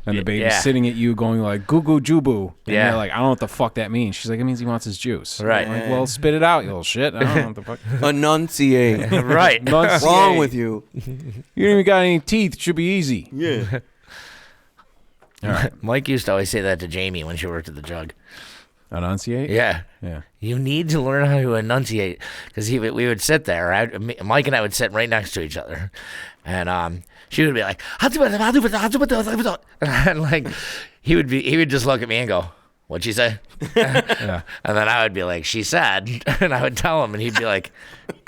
And the baby's sitting at you going like, goo goo jubu. And you're like, I don't know what the fuck that means. She's like, it means he wants his juice. Right. I'm like, well, spit it out, you little shit. I don't know what the fuck. Enunciate. Right. What's wrong with you? You don't even got any teeth. It should be easy. Yeah. All right. Mike used to always say that to Jamie when she worked at the Jug. Enunciate? Yeah. Yeah. You need to learn how to enunciate. Because we would sit there. Mike and I would sit right next to each other. And she would be like, and like he would just look at me and go, what'd she say? Yeah. And then I would be like, she said, and I would tell him, and he'd be like,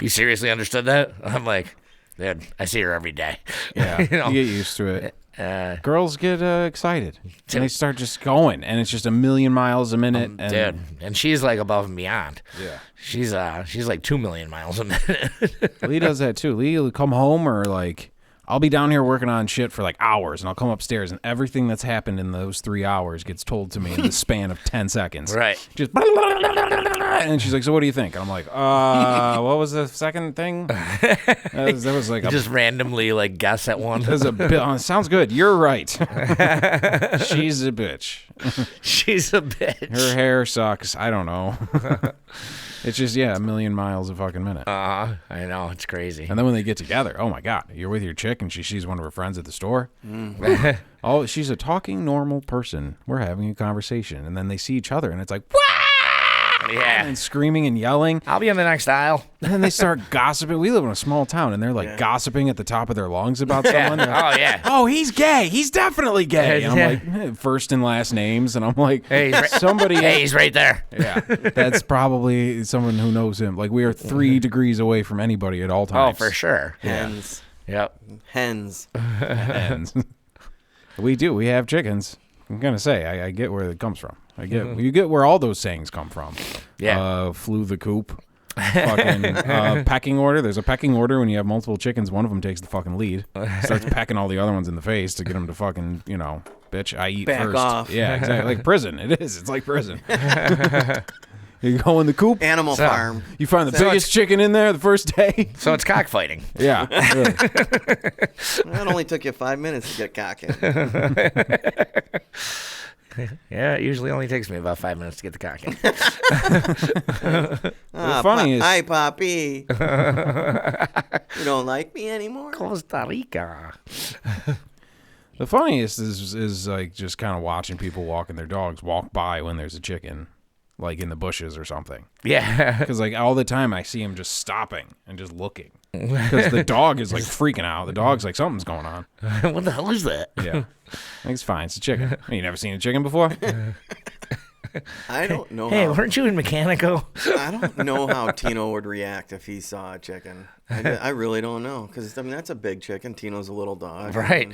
you seriously understood that? I'm like, dude, I see her every day. Yeah. You know? You get used to it. Girls get excited. And they start just going, and it's just a million miles a minute. And Dude, and she's like above and beyond. Yeah. She's like 2 million miles a minute. Lee does that too. Lee will come home or like I'll be down here working on shit for like hours, and I'll come upstairs, and everything that's happened in those 3 hours gets told to me in the span of 10 seconds. Right. Just and she's like, "So what do you think?" And I'm like, what was the second thing?" That was like You just randomly like guess at one. that was a bit. Sounds good. You're right. She's a bitch. She's a bitch. Her hair sucks. I don't know. It's just, a million miles a fucking minute. I know, it's crazy. And then when they get together, oh my God, you're with your chick and she sees one of her friends at the store. Oh, she's a talking normal person. We're having a conversation. And then they see each other and it's like, "Wah!" Yeah. And screaming and yelling. I'll be in the next aisle. And then they start gossiping. We live in a small town and they're like gossiping at the top of their lungs about someone. They're like, Oh, yeah. "Oh, he's gay. He's definitely gay." And I'm Yeah. like, first and last names. And I'm like, Hey, somebody. Hey, he's right there. Yeah, that's probably someone who knows him. Like, we are 3 degrees away from anybody at all Oh, times. for sure. Hens. Yep. Hens. And we do. We have chickens. I'm gonna say I get where it comes from. You get where all those sayings come from. Yeah. Flew the coop. Fucking pecking order. There's a pecking order when you have multiple chickens. One of them takes the fucking lead. Starts pecking all the other ones in the face to get them to fucking, bitch, I eat Back first. off. Yeah, exactly. Like prison. It is. It's like prison. You go in the coop. Animal farm. You find the biggest chicken in there the first day. So it's cockfighting. Yeah. Really. That only took you 5 minutes to get cocking. Yeah, it usually only takes me about 5 minutes to get the cock in. Funny is- Hi, Poppy. You don't like me anymore? Costa Rica. The funniest is like just kind of watching people walking their dogs walk by when there's a chicken, like in the bushes or something. Yeah. Because like all the time I see him just stopping and just looking. Because the dog is like freaking out. The dog's like, something's going on. What the hell is that? Yeah. I think it's fine. It's a chicken. You never seen a chicken before? I don't know. Hey, how, weren't you in Mechanico? I don't know how Tino would react if he saw a chicken. I really don't know. Because, that's a big chicken. Tino's a little dog. Right.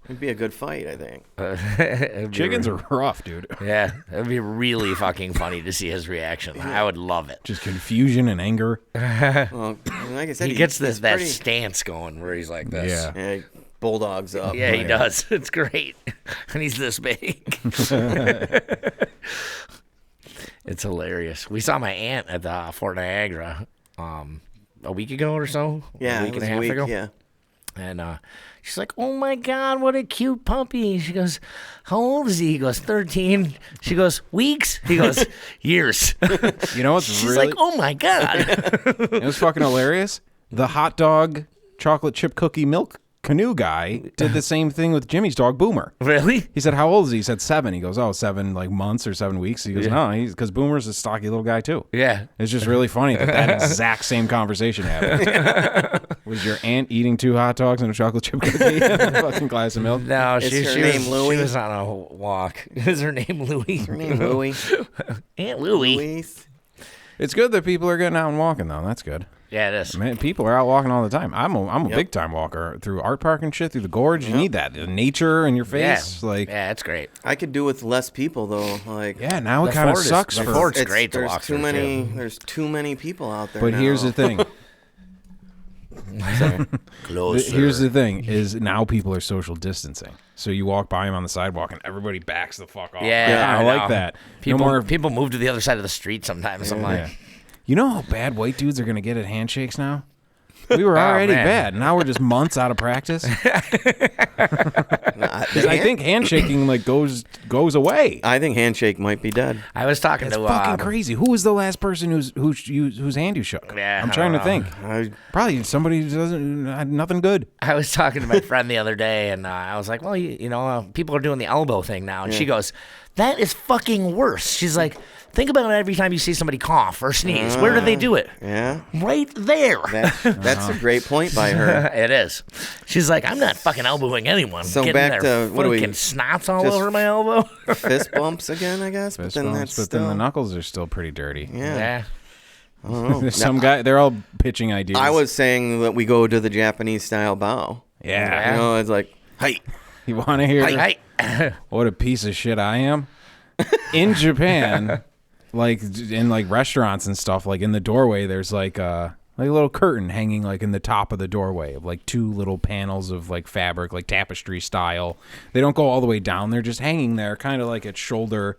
It'd be a good fight, I think. Chickens are rough, dude. Yeah, it'd be really fucking funny to see his reaction. I would love it. Just confusion and anger. Well, like I said, He gets he's that pretty- stance going where he's like this. Yeah. Yeah, bulldogs up. Yeah, he does. It's great. And he's this big. It's hilarious. We saw my aunt at the Fort Niagara a week ago or so. Yeah, a week it and was a half ago. Yeah. And she's like, "Oh my God, what a cute puppy." She goes, "How old is he?" He goes, 13. She goes, "Weeks?" He goes, "Years." You know what's She's really... like, "Oh my God." It was fucking hilarious. The hot dog chocolate chip cookie milk canoe guy did the same thing with Jimmy's dog Boomer. Really? He said, "How old is he?" He said 7. He goes, "Oh, 7 like months or 7 weeks." He goes, "No, he's because Boomer's a stocky little guy too." Yeah. It's just really funny that exact same conversation happened. Was your aunt eating 2 hot dogs and a chocolate chip cookie and a fucking glass of milk? No, Is she, her she, name was, Louie? she was on a walk. Is her name Louie? Her name Louie. Aunt Louie. Luis. It's good that people are getting out and walking though. That's good. Yeah, it is. Man, people are out walking all the time. I'm a big time walker through Art Park and shit, through the gorge. You need that the nature in your face. Yeah. Like, Yeah, it's great. I could do with less people though. Like, yeah, now it The kind of fort is- sucks. the for, fort's great to there's walk too through, many. too. There's too many people out there. but now. here's the thing. Closer. Here's the thing: is now people are social distancing. So you walk by him on the sidewalk, and everybody backs the fuck off. Yeah, I I like know. that. People, no more. people move to the other side of the street sometimes. I'm like, Yeah. You know how bad white dudes are gonna get at handshakes now? We were already man. bad. Now we're just months out of practice. Nah, 'Cause I think handshaking like goes away. I think handshake might be dead. I was talking It's to fucking crazy. Who was the last person whose hand you shook? Yeah, I'm I trying to don't think. I, Probably somebody who doesn't had nothing good. I was talking to my friend the other day, and I was like, "Well, you know, people are doing the elbow thing now," and she goes, "That is fucking worse." She's like, "Think about it every time you see somebody cough or sneeze. Where do they do it? yeah, Right there." that's a great point by her. It is. She's like, "I'm not fucking elbowing anyone. So Getting back their to- what do we- fucking snots all just- over my elbow." Fist bumps again, I guess. Fist but then bumps, that's but still. then the knuckles are still pretty dirty. yeah. Yeah. I don't know. There's some guy. They're all pitching ideas. I was saying that we go to the Japanese style bow. Yeah. You know, it's like, hey. You want to hear Hi. what a piece of shit I am? In Japan, like in like restaurants and stuff, like in the doorway, there's like a little curtain hanging like in the top of the doorway of like two little panels of like fabric, like tapestry style. They don't go all the way down. They're just hanging there kind of like at shoulder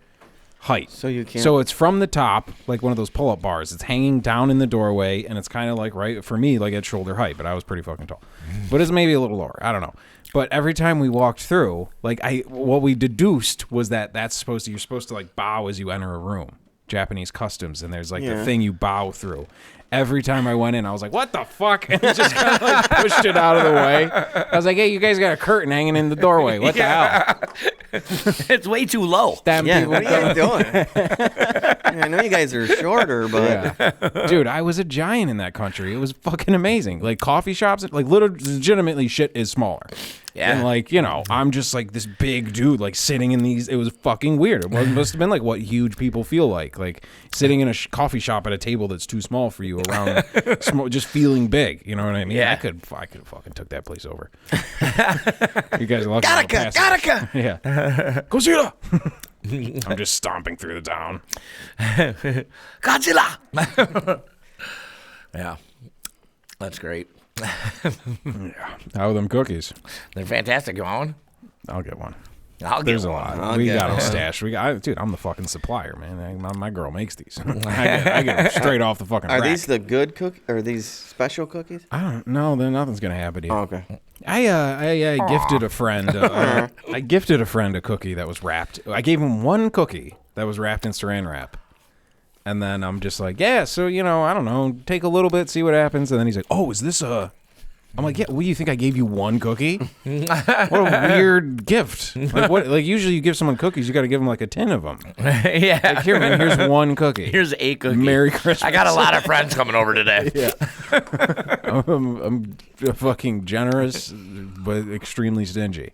height. So you can't. So it's from the top, like one of those pull-up bars. It's hanging down in the doorway, and it's kind of like right for me, like at shoulder height. But I was pretty fucking tall. But it's maybe a little lower. I don't know. But every time we walked through, like what we deduced was that you're supposed to like bow as you enter a room. Japanese customs, and there's like the thing you bow through. Every time I went in, I was like, what the fuck? And just kind of like pushed it out of the way. I was like, hey, you guys got a curtain hanging in the doorway. What the hell? It's way too low. What are you guys doing? I know you guys are shorter, but... Yeah. Dude, I was a giant in that country. It was fucking amazing. Like coffee shops, like legitimately shit is smaller. Yeah. And like, you know, I'm just like this big dude, like sitting in these. It was fucking weird. It must have been like what huge people feel like sitting in a coffee shop at a table that's too small for you around, just feeling big. You know what I mean? Yeah. I could have fucking took that place over. You guys are lucky. Gattaca! Yeah. Godzilla! I'm just stomping through the town. Godzilla! Yeah. That's great. Yeah. How are them cookies? They're fantastic. You want one? I'll get one. There's a lot. We got them stashed. Dude, I'm the fucking supplier, man. My girl makes these. I get them straight off the fucking rack. Are these the good cookies? Are these special cookies? I don't know. Then nothing's gonna happen to you. Oh, okay. I gifted a friend. I gifted a friend a cookie that was wrapped. I gave him one cookie that was wrapped in Saran wrap. And then I'm just like, yeah, so, you know, I don't know, take a little bit, see what happens. And then he's like, oh, is this a... I'm like, yeah, what do you think? I gave you one cookie? What a weird gift. Like usually you give someone cookies, you got to give them like a tin of them. Yeah. Like, here, man, here's one cookie. Here's a cookie. Merry Christmas. I got a lot of friends coming over today. Yeah. I'm fucking generous, but extremely stingy.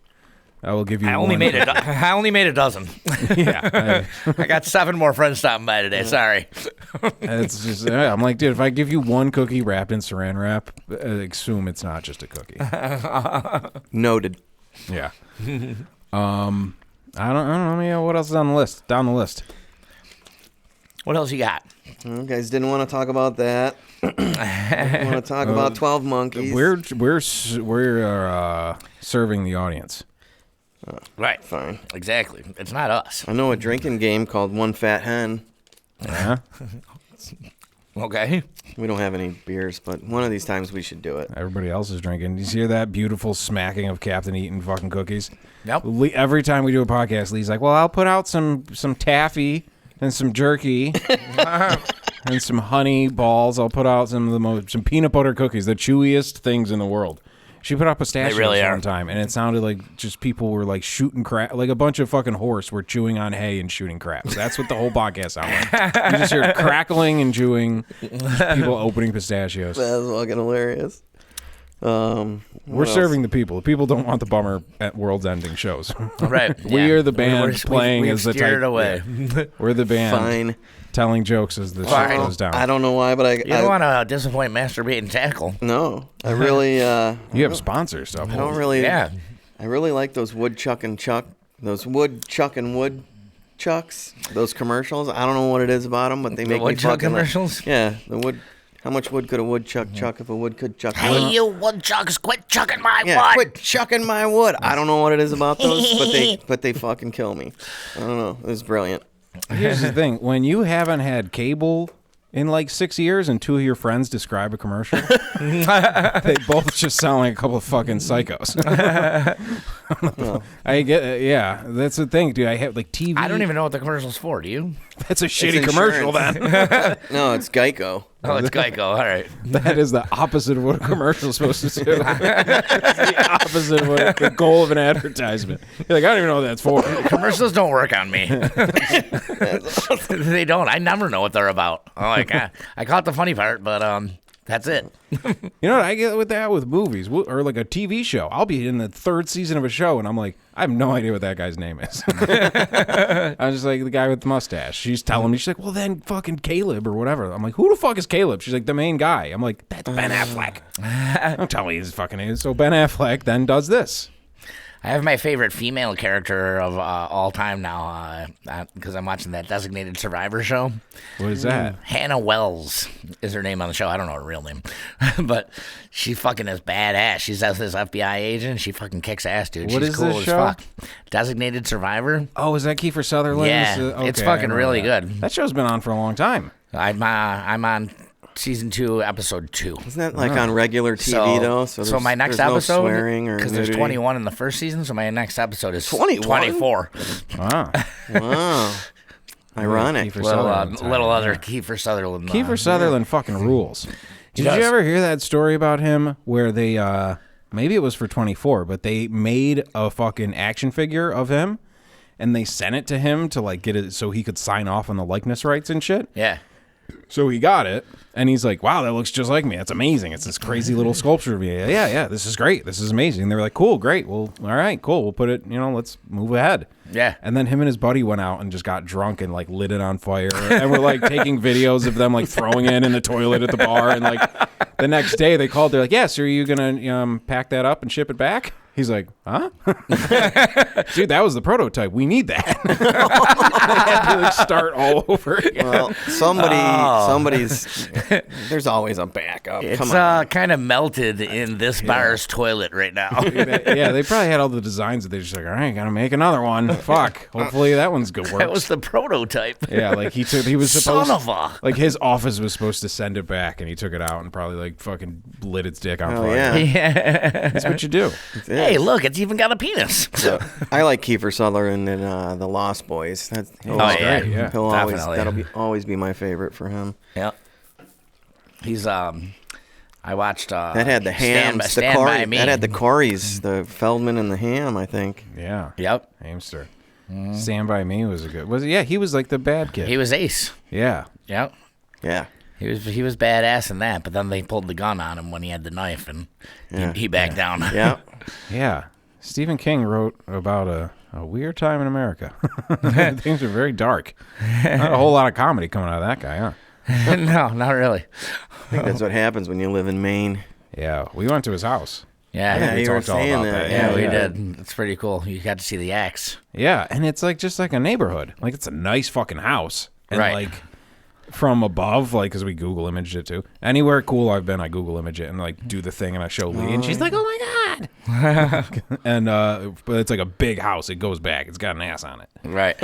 I will give you I only made a dozen. Yeah. I got 7 more friends stopping by today. Sorry. It's just, I'm like, dude, if I give you one cookie wrapped in Saran wrap, assume it's not just a cookie. Noted. Yeah. I don't know. Yeah, what else is on the list? Down the list. What else you got? You guys didn't want to talk about that. Want to talk about 12 Monkeys. We're serving the audience. Right. Fine. Exactly. It's not us. I know a drinking game called One Fat Hen. Yeah. Okay. We don't have any beers, but one of these times we should do it. Everybody else is drinking. Did you hear that beautiful smacking of Captain eating fucking cookies? Nope. Every time we do a podcast, Lee's like, well, I'll put out some taffy and some jerky and some honey balls. I'll put out some peanut butter cookies, the chewiest things in the world. She put up pistachios one time, and it sounded like just people were like shooting crap, like a bunch of fucking horse were chewing on hay and shooting craps. That's what the whole podcast sounded like. You just hear crackling and chewing, people opening pistachios. That's fucking hilarious. We're serving the people. The people don't want the bummer at world's ending shows. Right. We are the band playing as the steered type. away. Yeah. We're the band Fine. telling jokes as the show goes down. I don't know why, but You don't want to disappoint Masturbate and Tackle. No, I really. You have sponsors, so I don't really. Yeah. I really like those Woodchuck and Chuck, those Woodchuck and Woodchucks, those commercials. I don't know what it is about them, but they make me Woodchuck fucking commercials? Yeah, the wood. How much wood could a woodchuck chuck if a wood could chuck wood? Hey, you woodchucks, quit chucking my Yeah, wood. quit chucking my wood. I don't know what it is about those, but they fucking kill me. I don't know. It was brilliant. Here's the thing: when you haven't had cable in like 6 years, and 2 of your friends describe a commercial, they both just sound like a couple of fucking psychos. I get it. Yeah, that's the thing, dude. I have like TV. I don't even know what the commercial's for. Do you? That's a shitty commercial, then. No, it's Geico. Oh, it's Geico. All right. That is the opposite of what a commercial is supposed to do. It's the opposite of what the goal of an advertisement. You're like, I don't even know what that's for. Commercials don't work on me. They don't. I never know what they're about. I'm like, I caught the funny part, but that's it. You know what I get with that with movies or like a TV show? I'll be in the 3rd season of a show, and I'm like, I have no idea what that guy's name is. I'm just like the guy with the mustache. She's telling me, she's like, well, then fucking Caleb or whatever. I'm like, who the fuck is Caleb? She's like, the main guy. I'm like, that's Ben Affleck. Don't tell me his fucking name. So Ben Affleck then does this. I have my favorite female character of all time now because I'm watching that Designated Survivor show. What is that? Hannah Wells is her name on the show. I don't know her real name, but she fucking is badass. She's this FBI agent. And she fucking kicks ass, dude. What She's is cool this as show? fuck. Designated Survivor. Oh, is that Kiefer Sutherland? Yeah, Okay, it's I fucking remember really that. good. That show's been on for a long time. I'm on season 2, episode 2. Isn't that like on regular TV though? So my next there's episode, no swearing or because there's nudity? 21 in the first season, so my next episode is 21? 24. Wow. Wow. Ironic. Kiefer Little Sutherland time, other yeah. Kiefer Sutherland. Kiefer Sutherland fucking rules. Did does. you ever hear that story about him where they, maybe it was for 24, but they made a fucking action figure of him and they sent it to him to like get it so he could sign off on the likeness rights and shit? Yeah. So he got it, and he's like, wow, that looks just like me. That's amazing. It's this crazy little sculpture of me. Yeah, this is great. This is amazing. And they were like, cool, great. Well, all right, cool. We'll put it, let's move ahead. Yeah. And then him and his buddy went out and just got drunk and, like, lit it on fire. And we're, like, taking videos of them, like, throwing it in the toilet at the bar. And, like, the next day they called. They're like, yeah, so are you going to pack that up and ship it back? He's like, huh? Dude, that was the prototype. We need that. They had to like, start all over again. Well, somebody's. There's always a backup. It's Come on. kind of melted in this bar's toilet right now. Yeah, they probably had all the designs that they're just like, all right, gotta make another one. Fuck. Hopefully that one's good. That was the prototype. Yeah, like he was supposed Son of a. like his office was supposed to send it back, and he took it out and probably like fucking lit its dick on Oh, fire. yeah. Yeah. That's what you do. Hey, look, it's even got a penis. I like Kiefer Sutherland in The Lost Boys. Oh, yeah. great, yeah. He'll Definitely. always be my favorite for him. Yeah. He's I watched That had the hams, Stand By Me. That had the Corys, the Feldman and the ham, I think. Yeah. Yep. Hamster. Stand By Me was a good. Was it? Yeah, he was like the bad kid. He was Ace. Yeah. Yep. Yeah. He was badass in that, but then they pulled the gun on him when he had the knife, and he backed down. Yeah. Yeah. Stephen King wrote about a weird time in America. Things are very dark. Not a whole lot of comedy coming out of that guy, huh? No, not really. I think that's what happens when you live in Maine. Yeah. We went to his house. Yeah, we you were talked all saying about that. yeah, we did. It's pretty cool. You got to see the axe. Yeah, and it's like just like a neighborhood. Like it's a nice fucking house. And Right. like from above, like because we Google imaged it too. Anywhere cool I've been, I Google image it and like do the thing, and I show Lee, and she's like, "Oh my god!" And but it's like a big house. It goes back. It's got an ass on it. Right.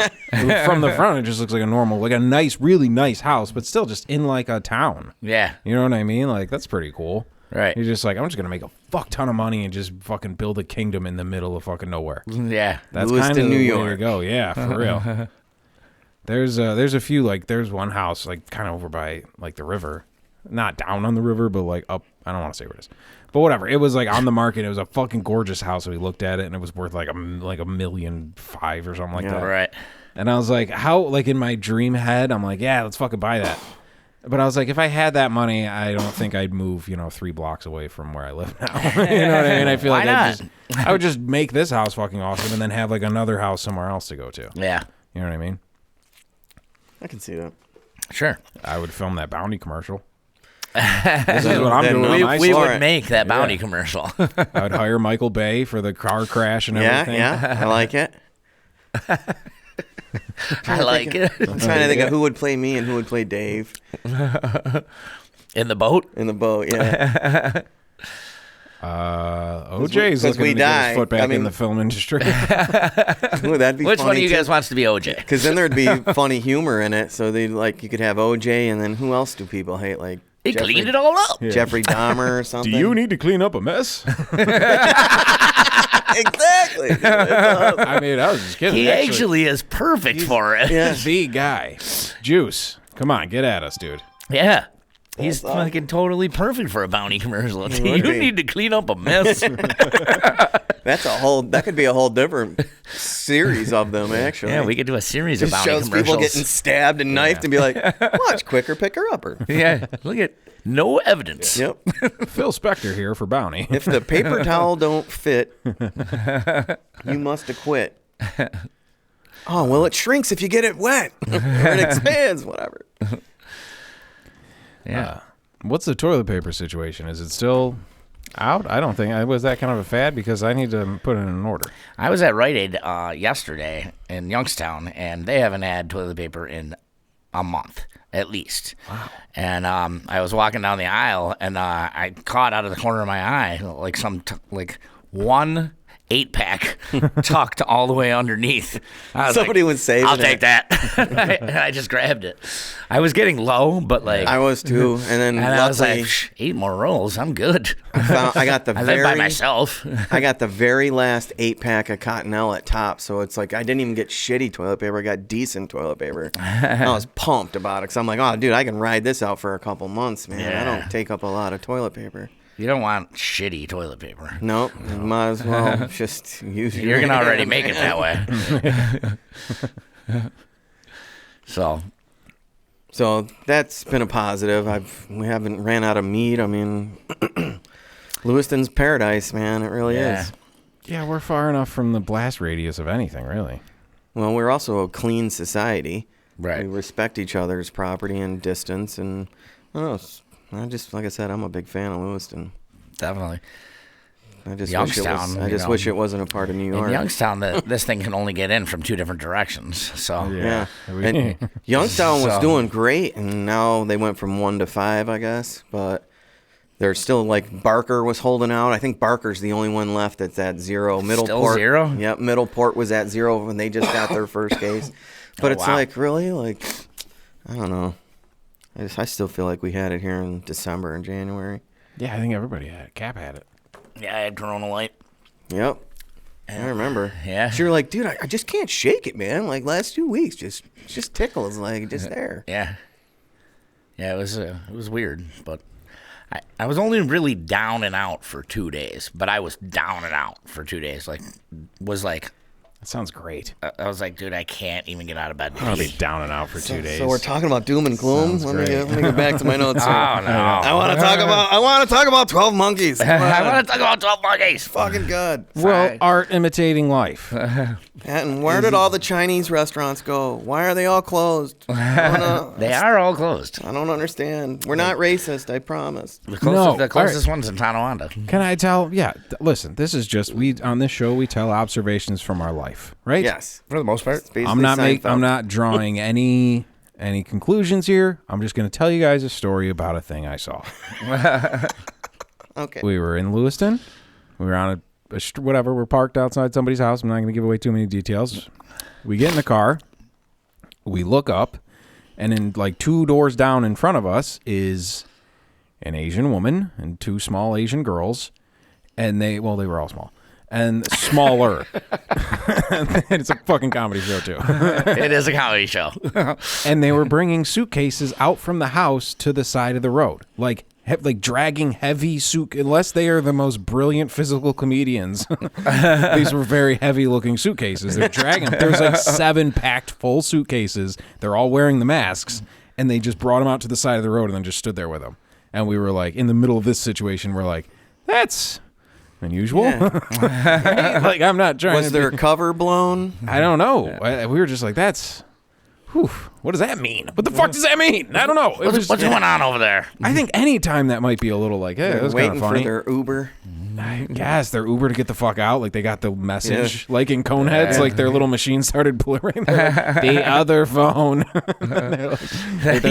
From the front, it just looks like a normal, like a nice, really nice house, but still just in like a town. Yeah. You know what I mean? Like that's pretty cool. Right. You're just like, I'm just gonna make a fuck ton of money and just fucking build a kingdom in the middle of fucking nowhere. Yeah. That's Lewiston, kind of the New way York. to go. Yeah, for real. There's a few, like there's one house like kind of over by like the river, not down on the river, but like up. I don't want to say where it is, but whatever. It was like on the market. It was a fucking gorgeous house. So we looked at it and it was worth like $1.5 million or something like that. Right. And I was like, how? Like in my dream head, I'm like, yeah, let's fucking buy that. But I was like, if I had that money, I don't think I'd move, 3 blocks away from where I live now. You know what I mean? I feel Why like not? I would just make this house fucking awesome and then have like another house somewhere else to go to. Yeah. You know what I mean? I can see that. Sure. I would film that bounty commercial. This is what I'm Then doing. We, on my we side. would make that bounty Yeah. commercial. I would hire Michael Bay for the car crash and Yeah, everything. yeah. I like it. I like it. I'm trying to think of who would play me and who would play Dave In the boat? in the boat. Yeah. OJ's 'cause looking we to get die. his foot back I mean- in the film industry. Ooh, that'd be Which one of funny you guys wants to be OJ? Because then there'd be funny humor in it. So they like you could have OJ, and then who else do people hate? Like He cleaned it all up. Jeffrey Dahmer or something. Do you need to clean up a mess? Exactly. I mean, I was just kidding. He actually is perfect for it. Yeah. the guy. Juice. Come on, get at us, dude. Yeah. He's That's awesome. fucking totally perfect for a bounty commercial. would You be. need to clean up a mess. That could be a whole different series of them, actually. Yeah, we could do a series of Just bounty shows people commercials. getting stabbed and knifed and be like, watch, quicker, picker upper. Yeah, look at no evidence. Yep. Phil Spector here for bounty. If the paper towel don't fit, you must acquit. Oh, well, it shrinks if you get it wet. Or it expands, whatever. Yeah. What's the toilet paper situation? Is it still Out? I don't think. Was that kind of a fad? Because I need to put it in an order. I was at Rite Aid yesterday in Youngstown, and they haven't had toilet paper in a month at least. Wow. And I was walking down the aisle, and I caught out of the corner of my eye like one 8-pack tucked all the way underneath. Somebody was saving I'll take that. And I just grabbed it. I was getting low, but I was too. And then I was like, 8 more rolls, I'm good. I got the I live by myself. I got the very last 8-pack of Cottonelle at top, so it's like I didn't even get shitty toilet paper. I got decent toilet paper. I was pumped about it because I'm like, oh, dude, I can ride this out for a couple months, man. Yeah. I don't take up a lot of toilet paper. You don't want shitty toilet paper. Nope. You might as well just use your You're going to hand, already make it that way. So that's been a positive. We haven't ran out of meat. I mean, Lewiston's paradise, man. It really is. Yeah, we're far enough from the blast radius of anything, really. Well, we're also a clean society. Right. We respect each other's property and distance, and I don't know. Like I said, I'm a big fan of Lewiston. Definitely. I just Youngstown, wish it wasn't a part of New York. In Youngstown, this thing can only get in from 2 different directions. So yeah. And Youngstown was doing great, and now they went from 1 to 5, I guess. But they're still Barker was holding out. I think Barker's the only one left that's at 0. Middleport, still 0? Yep, Middleport was at 0 when they just got their first case. But it's really I don't know. I still feel like we had it here in December and January. Yeah, I think everybody had it. Cap had it. Yeah, I had Corona Light. Yep. I remember. Yeah. So you're like, dude, I just can't shake it, man. Like last 2 weeks, just tickles, just there. Yeah. Yeah, it was weird, but I was only really down and out for 2 days, but I was down and out for 2 days. That sounds great. I was like, dude, I can't even get out of bed. I'll be down and out for 2 days. So we're talking about doom and gloom. Let me get back to my notes. Here. Oh no! I want to talk about 12 Monkeys. I want to talk about 12 Monkeys. Fucking good. Well, art imitating life. And where did all the Chinese restaurants go? Why are they all closed? They are all closed. I don't understand. We're not racist, I promise. The closest one's in Tonawanda. Can I tell? Yeah. Listen, this is just on this show we tell observations from our life, right? Yes, for the most part. I'm not drawing any conclusions here. I'm just going to tell you guys a story about a thing I saw. Okay. We were in Lewiston. We were on whatever. We're parked outside somebody's house. I'm not going to give away too many details. We get in the car. We look up, and in 2 doors down in front of us is an Asian woman and 2 small Asian girls, and they were all small. And smaller. It's a fucking comedy show, too. It is a comedy show. And they were bringing suitcases out from the house to the side of the road. Dragging heavy unless they are the most brilliant physical comedians. These were very heavy-looking suitcases. They're dragging. There's 7 packed full suitcases. They're all wearing the masks. And they just brought them out to the side of the road and then just stood there with them. And we were in the middle of this situation, we're like, that's unusual. Yeah. I'm not trying. Was their cover blown? I don't know. We were just like, that's. Whew, what does that mean? What the fuck does that mean? I don't know. What's going on over there? I think any time that might be a little hey, that was kind of funny. Waiting for their Uber. I guess their Uber to get the fuck out. They got the message, in Coneheads, their little machine started blurring. The other phone. they're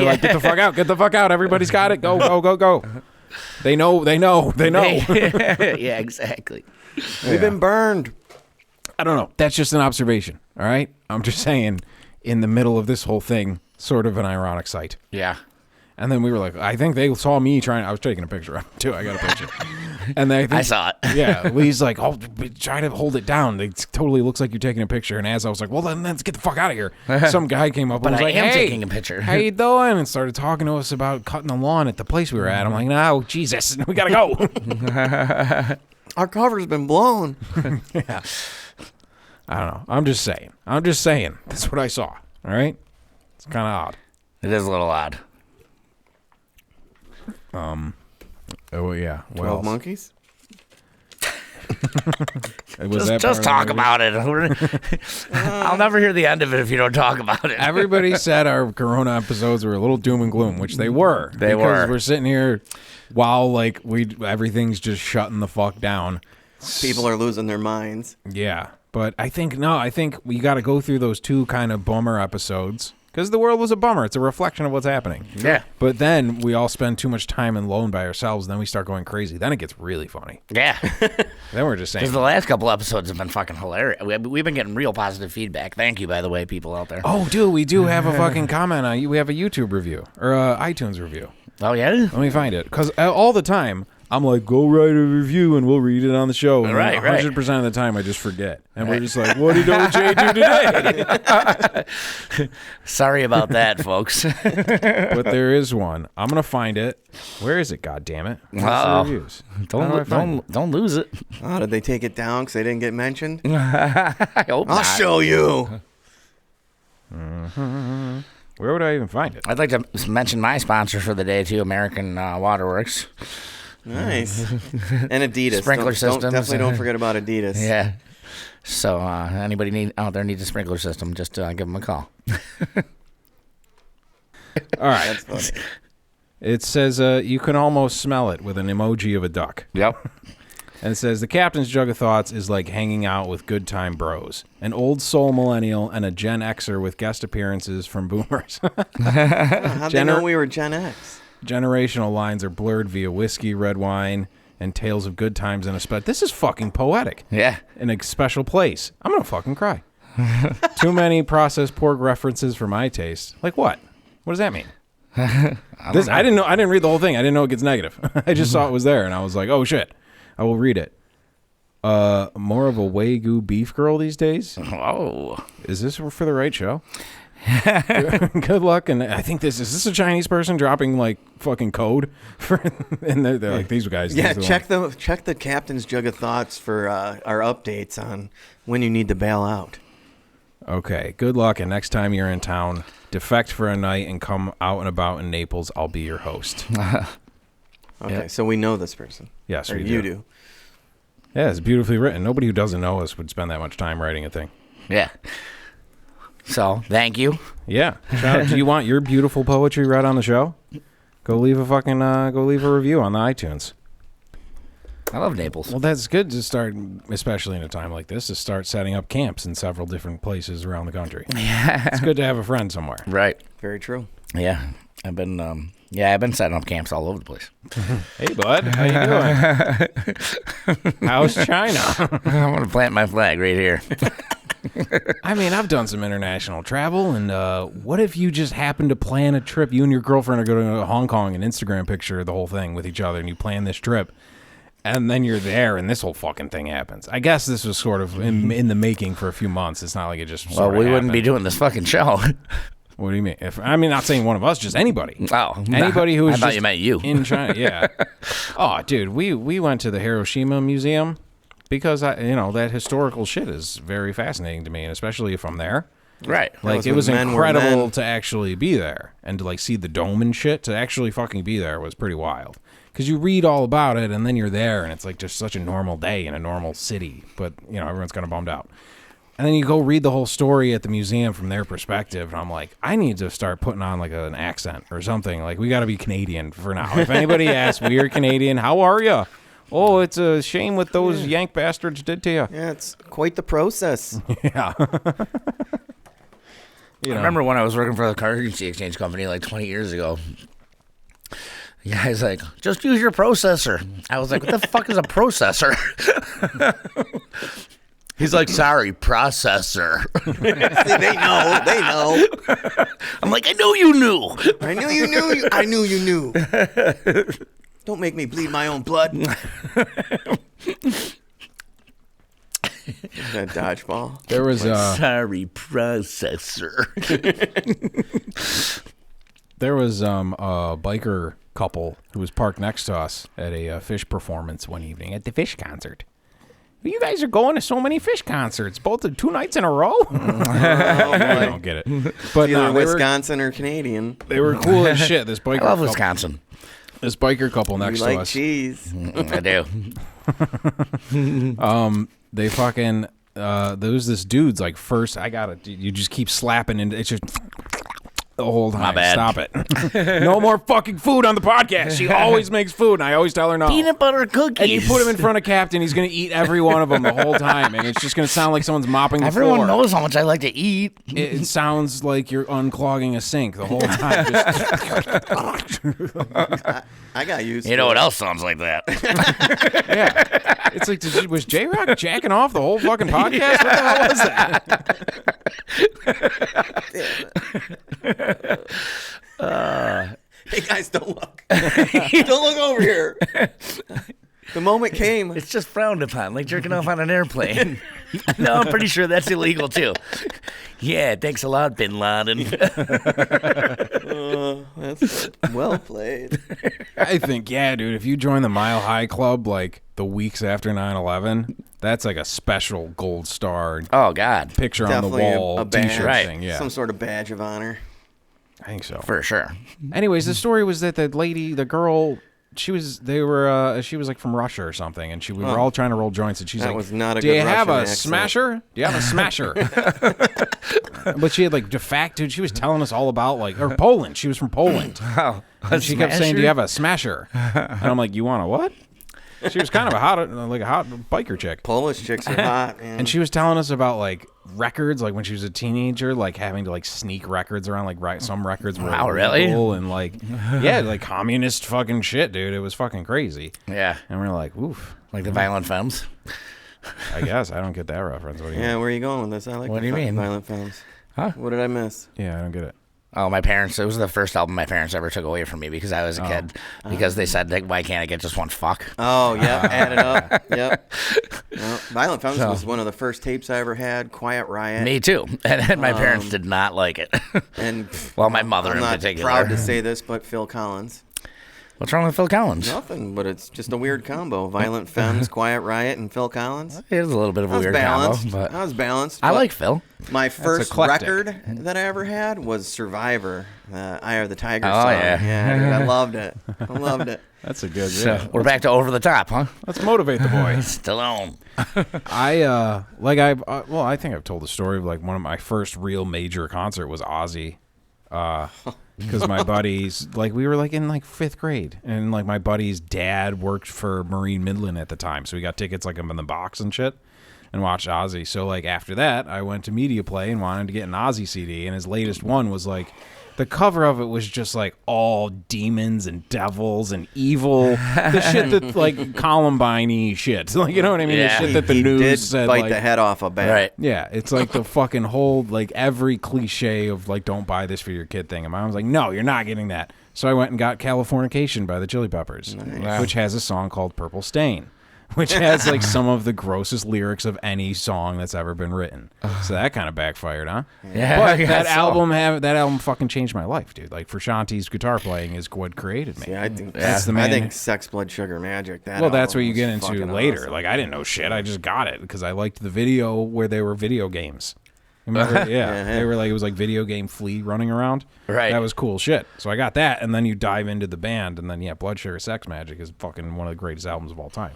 like, get the fuck out, get the fuck out. Everybody's got it. Go, go, go, go. They know. Yeah, exactly. We've been burned. I don't know. That's just an observation. All right. I'm just saying, in the middle of this whole thing, sort of an ironic sight. Yeah. And then we were like, I think they saw me trying. I was taking a picture of them too. I got a picture. And I saw it. Yeah. Lee's like, oh, try to hold it down. It totally looks like you're taking a picture. And as I was like, well, then let's get the fuck out of here. Some guy came up and was like, hey, taking a picture. How you doing? And started talking to us about cutting the lawn at the place we were at. I'm like, no, Jesus, we got to go. Our cover's been blown. Yeah. I don't know. I'm just saying. That's what I saw. All right? It's kind of odd. It is a little odd. Oh, yeah. 12 Monkeys? Just talk about it. I'll never hear the end of it if you don't talk about it. Everybody said our Corona episodes were a little doom and gloom, which they were. Because we're sitting here while like everything's just shutting the fuck down. People are losing their minds. Yeah, but I think we got to go through those 2 kind of bummer episodes. Because the world was a bummer. It's a reflection of what's happening. Yeah. But then we all spend too much time alone by ourselves. And then we start going crazy. Then it gets really funny. Yeah. Then we're just saying. Because the last couple episodes have been fucking hilarious. We've been getting real positive feedback. Thank you, by the way, people out there. Oh, dude, we do have a fucking comment on you. We have a YouTube review or a iTunes review. Oh, yeah? Let me find it. Because all the time, I'm like, go write a review and we'll read it on the show. And right. 100% of the time, I just forget. And we're just like, what did OJ do today? Sorry about that, folks. But there is one. I'm going to find it. Where is it, God damn it? Where's the reviews? Don't lose it. Oh, did they take it down because they didn't get mentioned? I hope I'll not. show you. Where would I even find it? I'd like to mention my sponsor for the day, too, American Waterworks. Nice. And Adidas. Sprinkler systems. Definitely don't forget about Adidas. Yeah. So anybody out there needs a sprinkler system, just give them a call. All right. That's funny. It says you can almost smell it with an emoji of a duck. Yep. And it says the captain's jug of thoughts is like hanging out with good time bros. An old soul millennial and a Gen Xer with guest appearances from boomers. How'd they know we were Gen X? Generational lines are blurred via whiskey, red wine, and tales of good times in a spot. This is fucking poetic. Yeah. In a special place. I'm going to fucking cry. Too many processed pork references for my taste. Like what? What does that mean? I didn't know. I didn't read the whole thing. I didn't know it gets negative. I just saw it was there, and I was like, oh, shit. I will read it. More of a Wagyu beef girl these days? Oh. Is this for the right show? Good luck. And I think is this a Chinese person dropping like fucking code for? And they're like these guys. Yeah, check the captain's jug of thoughts for our updates on when you need to bail out. Okay. Good luck, and next time you're in town, defect for a night and come out and about in Naples. I'll be your host. Okay, so we know this person. Yes, or we you do. do. Yeah, it's beautifully written. Nobody who doesn't know us would spend that much time writing a thing. Yeah. So, thank you. Yeah. Do you want your beautiful poetry read on the show? Go leave a review on the iTunes. I love Naples. Well, that's good to start, especially in a time like this, to start setting up camps in several different places around the country. Yeah. It's good to have a friend somewhere. Right. Very true. Yeah. I've been setting up camps all over the place. Hey, bud. How you doing? How's China? I'm going to plant my flag right here. I mean, I've done some international travel, and what if you just happen to plan a trip? You and your girlfriend are going to Hong Kong and Instagram picture the whole thing with each other, and you plan this trip, and then you're there, and this whole fucking thing happens. I guess this was sort of in the making for a few months. It's not like it just Well, we wouldn't be doing this fucking show. What do you mean? Not saying one of us, just anybody. Oh, anybody who is I thought just you meant you. in China. Yeah. Oh, dude, we went to the Hiroshima Museum because that historical shit is very fascinating to me, and especially if I'm there. Right. Like it was incredible to actually be there and to like see the dome and shit. To actually fucking be there was pretty wild. Because you read all about it and then you're there and it's like just such a normal day in a normal city, but everyone's kind of bummed out. And then you go read the whole story at the museum from their perspective, and I'm like, I need to start putting on like an accent or something. Like, we got to be Canadian for now. If anybody asks, we are Canadian, how are you? Oh, it's a shame what those Yank bastards did to you. Yeah, it's quite the process. Yeah. I remember when I was working for the currency exchange company like 20 years ago. The guy's like, just use your processor. I was like, what the fuck is a processor? He's like, sorry, processor. See, they know. I'm like, I knew you knew. I knew you knew. I knew you knew. Don't make me bleed my own blood. That dodgeball. There was sorry, processor. There was a biker couple who was parked next to us at a Fish performance one evening at the Fish concert. You guys are going to so many Fish concerts, both 2 nights in a row. I don't get it. But Either Wisconsin or Canadian. They were cool as shit. This biker I love couple. Wisconsin. This biker couple next You to like us. cheese. I do. They fucking there's this dude's like first. I got it. You just keep slapping and it's just the whole time. My bad. Stop it. No more fucking food on the podcast. She always makes food, and I always tell her no. Peanut butter cookies. And you put him in front of Captain, he's gonna eat every one of them the whole time, and it's just gonna sound like someone's mopping the floor. Everyone knows how much I like to eat. It sounds like you're unclogging a sink the whole time. Just, I got used to You know it. what else sounds like that? yeah, it's like was J-Rock jacking off the whole fucking podcast? What the hell was that? Hey guys, don't look. Don't look over here. The moment came. It's just frowned upon, like jerking off on an airplane. No, I'm pretty sure that's illegal too. Yeah, thanks a lot, Bin Laden. That's well played. I think, yeah, dude, if you join the Mile High Club like the weeks after 9/11, that's like a special gold star Oh God, picture on the Definitely wall a badge. t-shirt Right. thing. Yeah, Some sort of badge of honor. I think so. for sure. Anyways, the story was that the girl, she was like from Russia or something, and we were all trying to roll joints, and she's That like, was not a "Do good you have Russian a accent." smasher? Do you have a smasher?" But she had like dude. She was telling us all about like her Poland. She was from Poland. Wow. And she kept saying, "Do you have a smasher?" And I'm like, "You want a what?" She was kind of a hot biker chick. Polish chicks are hot, man. And she was telling us about like records, like when she was a teenager, like having to like sneak records around, like some records were Wow, really? illegal and like yeah, like communist fucking shit, dude. It was fucking crazy. Yeah, And we're like, oof. like the Violent Femmes. I guess I don't get that reference. What do you Yeah, mean? where are you going with this? I like What the do you mean? Violent Femmes. Huh? What did I miss? Yeah, I don't get it. Oh, my parents. It was the first album my parents ever took away from me because I was a kid. Because they said, like, why can't I get just one fuck? Oh, yeah, add it up. Yep. Well, Violent Femmes was one of the first tapes I ever had. Quiet Riot. Me too. And my parents did not like it. And Well, my mother I'm in not particular. proud to say this, but Phil Collins. What's wrong with Phil Collins? Nothing, but it's just a weird combo. Violent Femmes, Quiet Riot, and Phil Collins. It is a little bit of a I was weird balanced. combo, but I was balanced. I but like Phil. my first eclectic. record that I ever had was Survivor, Eye of the Tiger Oh, song. yeah. Dude, I loved it. I loved it. That's a good. So Yeah. we're back to Over the Top, huh? Let's motivate the boy. Stallone. I think I've told the story of like one of my first real major concert was Ozzy. Because my buddies, like, we were like in like 5th grade, and like my buddy's dad worked for Marine Midland at the time, so we got tickets like in the box and shit, and watched Ozzy. So like after that, I went to Media Play and wanted to get an Ozzy CD, and his latest one was like, the cover of it was just like all demons and devils and evil, the shit that like Columbine-y shit, like, you know what I mean? Yeah. The shit that the he news did said, bite like, the head off a bat. Right. yeah, it's like the fucking whole, like, every cliche of, like, don't buy this for your kid thing. And my mom was like, no, you're not getting that. So I went and got Californication by the Chili Peppers, which has a song called Purple Stain, which has, like, some of the grossest lyrics of any song that's ever been written. So that kind of backfired, huh? Yeah, But I guess so. that album fucking changed my life, dude. Like, Frusciante's guitar playing is what created me. Yeah, I think That's the man. I think Sex, Blood, Sugar, Magic. That Well, that's what album you was get into fucking later. awesome. Like, I didn't know shit. I just got it because I liked the video where they were video games. Remember? Yeah. They were like, it was like video game Flea running around. Right. That was cool shit. So I got that, and then you dive into the band, and then, yeah, Blood Sugar Sex Magic is fucking one of the greatest albums of all time.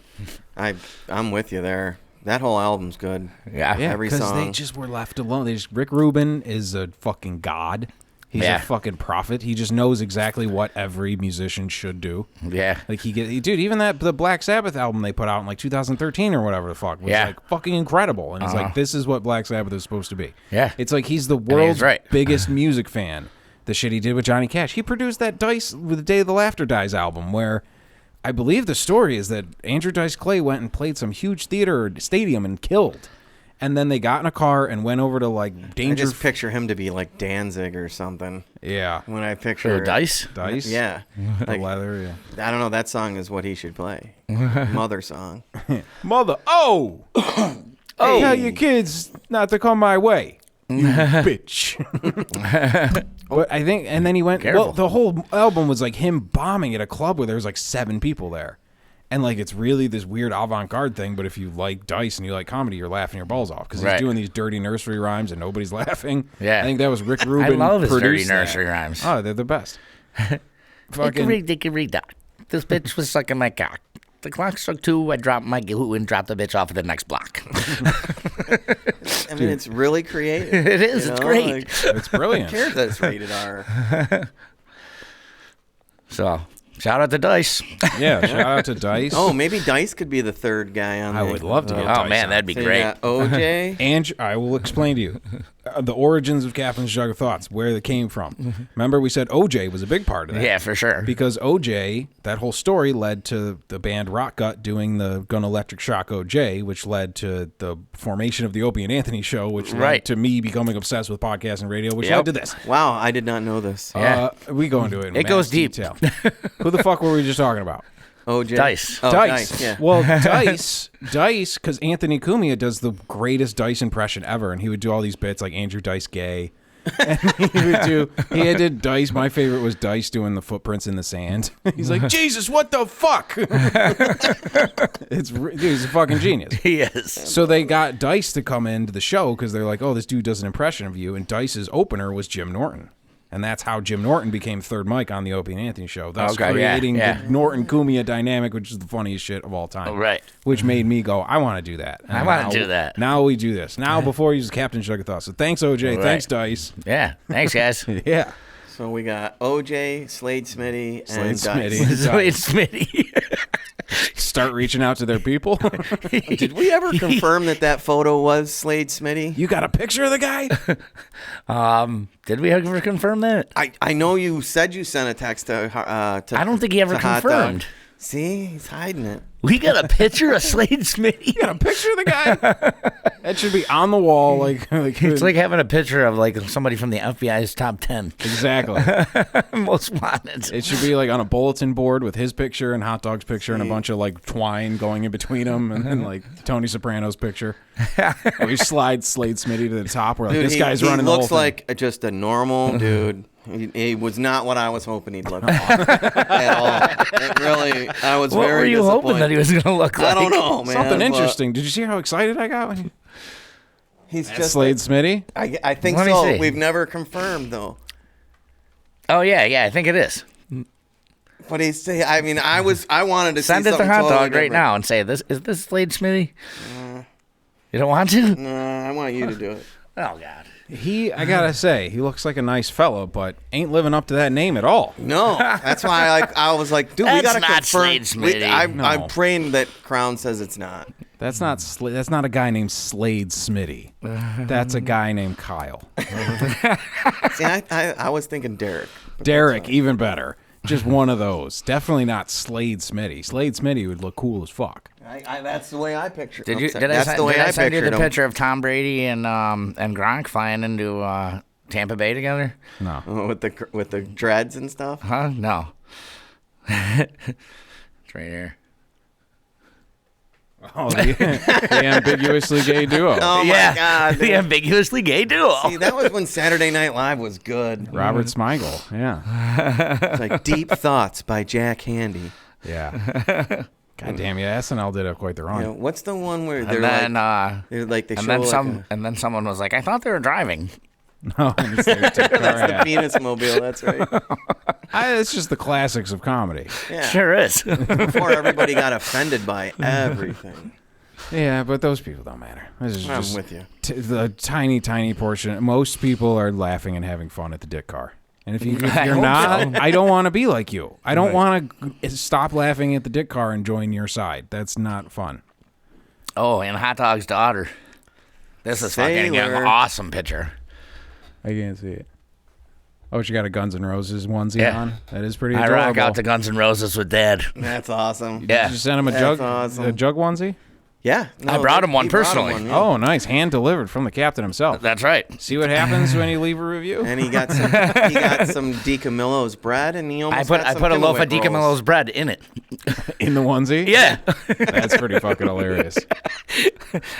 I'm with you there. That whole album's good. Yeah. Yeah, Every because they song. just were left alone. Rick Rubin is a fucking god. He's Yeah. a fucking prophet. He just knows exactly what every musician should do. Yeah. Like dude, even the Black Sabbath album they put out in like 2013 or whatever the fuck was Yeah. like fucking incredible. And he's like, this is what Black Sabbath is supposed to be. Yeah. It's like he's the world's right. biggest music fan. The shit he did with Johnny Cash. He produced that Dice with the Day the Laughter Dies album, where I believe the story is that Andrew Dice Clay went and played some huge theater or stadium and killed. And then they got in a car and went over to like I Danger. just picture him to be like Danzig or something. Yeah. When I picture Dice? Dice. Yeah. The Like, leather. Yeah. I don't know. That song is what he should play. Mother song. Mother. Oh. Tell your kids not to come my way. You bitch. But I think, and then he went. Careful. Well, the whole album was like him bombing at a club where there was like 7 people there, and like it's really this weird avant-garde thing. But if you like Dice and you like comedy, you're laughing your balls off because he's Right. doing these dirty nursery rhymes and nobody's laughing. Yeah. I think that was Rick Rubin. I love his dirty produced that. nursery rhymes. Oh, they're the best. Fucking Dickory dock. this bitch was sucking my cock. The clock struck 2. I dropped my glue and dropped the bitch off at the next block. I mean, it's really creative. It is. It's great. Like, It's brilliant. who cares that it's rated R? So, shout out to Dice. Yeah, shout out to Dice. Oh, maybe Dice could be the third guy on I there. would love to get Oh, Dice man, on. that'd be So you great. got OJ. And I will explain to you the origins of Captain's Jug of Thoughts, where they came from. Remember, we said OJ was a big part of that. Yeah, for sure. Because OJ, that whole story led to the band Rock Gut doing the Gun Electric Shock OJ, which led to the formation of the Opie and Anthony show, which led Right. to me becoming obsessed with podcast and radio, which Yep. led to this. Wow, I did not know this. Yeah. We go into it in It goes mass deep. detail. Who the fuck were we just talking about? OJ. Dice. Oh, Dice. Yeah. Well, Dice, because Anthony Cumia does the greatest Dice impression ever, and he would do all these bits like Andrew Dice Gay. And he did Dice. My favorite was Dice doing the footprints in the sand. He's like, Jesus, what the fuck? Dude, he's a fucking genius. He is. So they got Dice to come into the show because they're like, oh, this dude does an impression of you, and Dice's opener was Jim Norton. And that's how Jim Norton became third mic on the Opie and Anthony show, thus Okay, yeah, creating yeah. the Norton-Cumia dynamic, which is the funniest shit of all time. Right. Which made me go, I want to do that. I wanna do that. Now we do this. Now before he uses Captain Jug of Thoughts. So thanks, OJ. Right. Thanks, Dice. Yeah. Thanks, guys. Yeah. So we got OJ, Slade Smitty, and Slade Dice. Smitty. Slade Smitty. Start reaching out to their people. Did we ever confirm that photo was Slade Smitty? You got a picture of the guy? Did we ever confirm that? I know you said you sent a text to I don't think he ever to Hot Dog. confirmed. See, he's hiding it. We got a picture of Slade Smitty. You got a picture of the guy? That should be on the wall. It's like having a picture of like somebody from the FBI's top 10 Exactly. most wanted. It should be like on a bulletin board with his picture and Hot Dog's picture and a bunch of like twine going in between them, and then like Tony Soprano's picture. Or you slide Slade Smitty to the top. Where like, Dude, this guy's he running the whole looks thing. like just a normal dude. He was not what I was hoping he'd look like at all. It really, I was What very were you disappointed. hoping that he was going to look like? I don't know, man. Something but interesting. Did you see how excited I got when you... He's That's just Slade Smitty? I think Let me so. see. We've never confirmed though. Oh, yeah, I think it is. But he's. I mean, I wanted to Send see it to something Hot totally Dog right different. now and say, is this Slade Smitty? You don't want to? I want you to do it. Oh, God. I gotta say, he looks like a nice fella, but ain't living up to that name at all. No, that's why I was like, dude, we That's gotta not confirm. Slade Smitty. No. I'm praying that Crown says it's not. That's not that's not a guy named Slade Smitty. That's a guy named Kyle. See, I was thinking Derek. but Derek, even better. Just one of those. Definitely not Slade Smitty. Slade Smitty would look cool as fuck. that's the way I pictured. Did That's the way I send you the him. picture of Tom Brady and Gronk flying into Tampa Bay together? No. Oh, with the dreads and stuff. Huh? No. It's right here. Oh, the ambiguously gay duo. Oh my God! The dude. ambiguously gay duo. See, that was when Saturday Night Live was good. Robert Smigel. Yeah. It's like Deep Thoughts by Jack Handy. Yeah. God damn, yeah, SNL did have quite the run. You know, what's the one where they're And then, they show and then like and then someone was like, "I thought they were driving." No, it's the penis mobile. That's right. it's just the classics of comedy. Yeah. Sure is. Before everybody got offended by everything. Yeah, but those people don't matter. This is I'm just with you. The tiny portion. Most people are laughing and having fun at the dick car. And if you're hope not, I don't want to be like you. I don't want to stop laughing at the dick car and join your side. That's not fun. Oh, and Hot Dog's daughter. This is fucking an Sailor. awesome picture. I can't see it. Oh, she got a Guns N' Roses onesie Yeah. on. That is pretty I adorable. rock out to Guns N' Roses with Dad. That's awesome. Yeah. Did you send him a That's jug, awesome. a jug onesie? Yeah. I brought him one he brought personally. one, yeah. Oh, nice. Hand delivered from the captain himself. That's right. See what happens when you leave a review? And he got some DiCamillo's bread, and he almost I put a loaf of Kimmelwick rolls. DiCamillo's bread in it. In the onesie? Yeah. That's pretty fucking hilarious.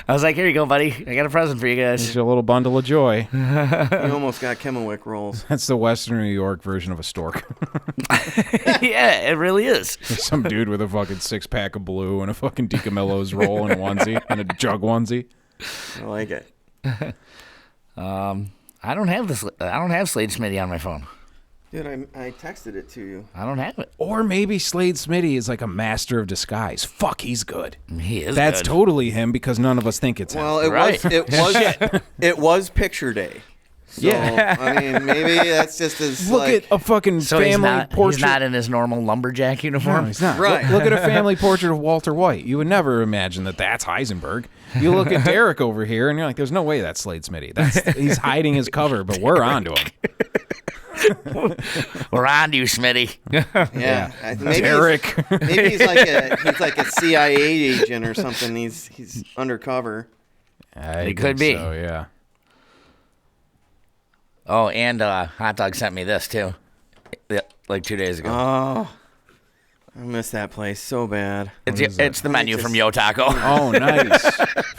I was like, here you go, buddy. I got a present for you It's guys. a little bundle of joy. He almost got Kimmelwick rolls. That's the Western New York version of a stork. Yeah, it really is. Some dude with a fucking 6-pack of blue and a fucking DiCamillo's roll and a onesie and a jug onesie. I like it. I don't have Slade Smitty on my phone. Dude, I texted it to you. I don't have it. Or maybe Slade Smitty is like a master of disguise. Fuck, he's good. He is. That's good. totally him because none of us think it's him. Well, it was picture day. So, Yeah. I mean, maybe that's just as Look at a fucking So family portrait. he's not in his normal lumberjack uniform. No, he's not. Right. Look at a family portrait of Walter White. You would never imagine that that's Heisenberg. You look at Derek over here, and you're like, "There's no way that's Slade Smitty. He's hiding his cover, but we're onto him." We're on to you, Smitty. Yeah, maybe Derek. Maybe he's like a CIA agent or something. He's undercover. It could be. So, yeah. Oh, and Hot Dog sent me this too, like 2 days ago. Oh, I miss that place so bad. It's the menu from Yo Taco. Oh, nice.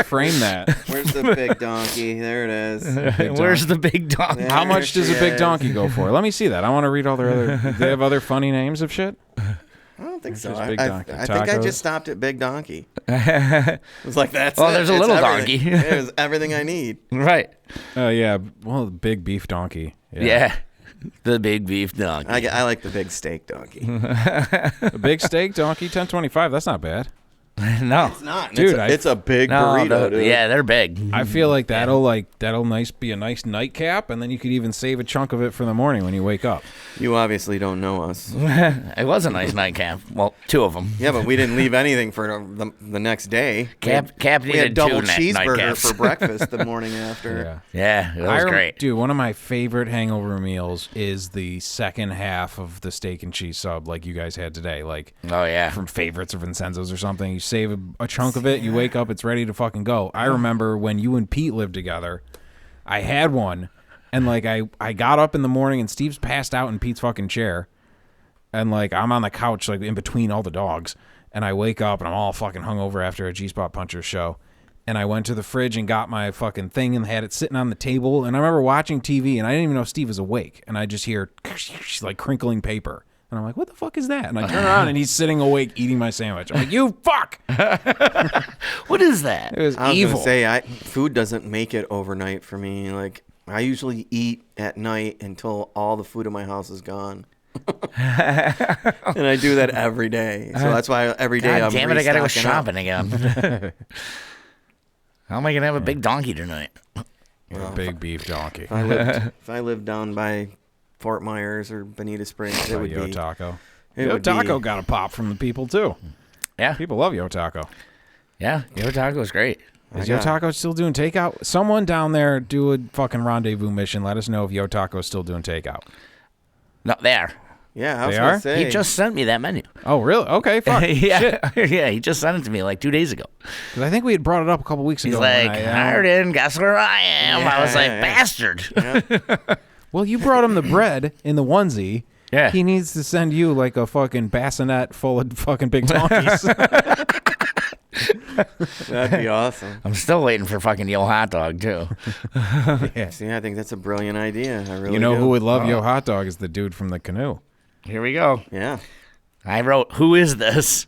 Frame that. Where's the big donkey? There it is. Where's the big dog? There How much does a she big is. donkey go for? Let me see that. I want to read all their other. Do they have other funny names of shit? I don't think so. Just I Big Donkey. think I Tacos? just stopped at Big Donkey. It was like that's. Well, it. there's a It's little everything. donkey. It was everything I need. Right. Oh, yeah. Well, big beef donkey. Yeah. The big beef donkey. I like the big steak donkey. A big steak donkey, $10.25. That's not bad. No. It's not, Dude, It's a big No, burrito, dude. yeah, they're big. I feel like that'll be a nice nightcap, and then you could even save a chunk of it for the morning when you wake up. You obviously don't know us. It was a nice nightcap. Well, 2 of them. Yeah, but we didn't leave anything for the next day. Cap We needed had double 2 cheeseburger nightcaps. for breakfast the morning after. Yeah, it was great. Dude, one of my favorite hangover meals is the second half of the steak and cheese sub, like you guys had today. Like, Oh yeah. from Favorites or Vincenzo's or something. You save a chunk of it, you wake up, it's ready to fucking go. I remember when you and Pete lived together, I had one, and like I got up in the morning and Steve's passed out in Pete's fucking chair, and like I'm on the couch like in between all the dogs, and I wake up and I'm all fucking hungover after a G-Spot Punchers show, and I went to the fridge and got my fucking thing and had it sitting on the table, and I remember watching TV and I didn't even know Steve was awake, and I just hear like crinkling paper. And I'm like, what the fuck is that? And I turn around and he's sitting awake eating my sandwich. I'm like, you fuck! What is that? It was I was evil. gonna say, food doesn't make it overnight for me. Like I usually eat at night until all the food in my house is gone. And I do that every day. So that's why every day God I'm damn it! I gotta go restocking up. shopping again. How am I gonna have a big donkey tonight? A big beef donkey. If I lived down by Fort Myers or Bonita Springs, it would Yo be. Taco. It Yo would Taco be, got a pop from the people too. Yeah, People love Yo Taco. yeah. Yo Taco is great. Is Yo Taco still doing takeout? Someone down there do a fucking rendezvous mission. Let us know if Yo Taco is still doing takeout. No, there. Yeah, I was They gonna are? say. He just sent me that menu. Oh, really? Okay, fuck. yeah, yeah. He just sent it to me like 2 days ago. 'Cause I think we had brought it up a couple weeks He's ago. like, when Arden, guess where I am? I was like, Yeah. bastard. well, you brought him the bread in the onesie. Yeah. He needs to send you like a fucking bassinet full of fucking big donkeys. That'd be awesome. I'm still waiting for fucking Yo Hot Dog too. See, I think that's a brilliant idea. I really You know do. who would love Yo Hot Dog is the dude from the canoe. Here we go. Yeah. I wrote, "Who is this?"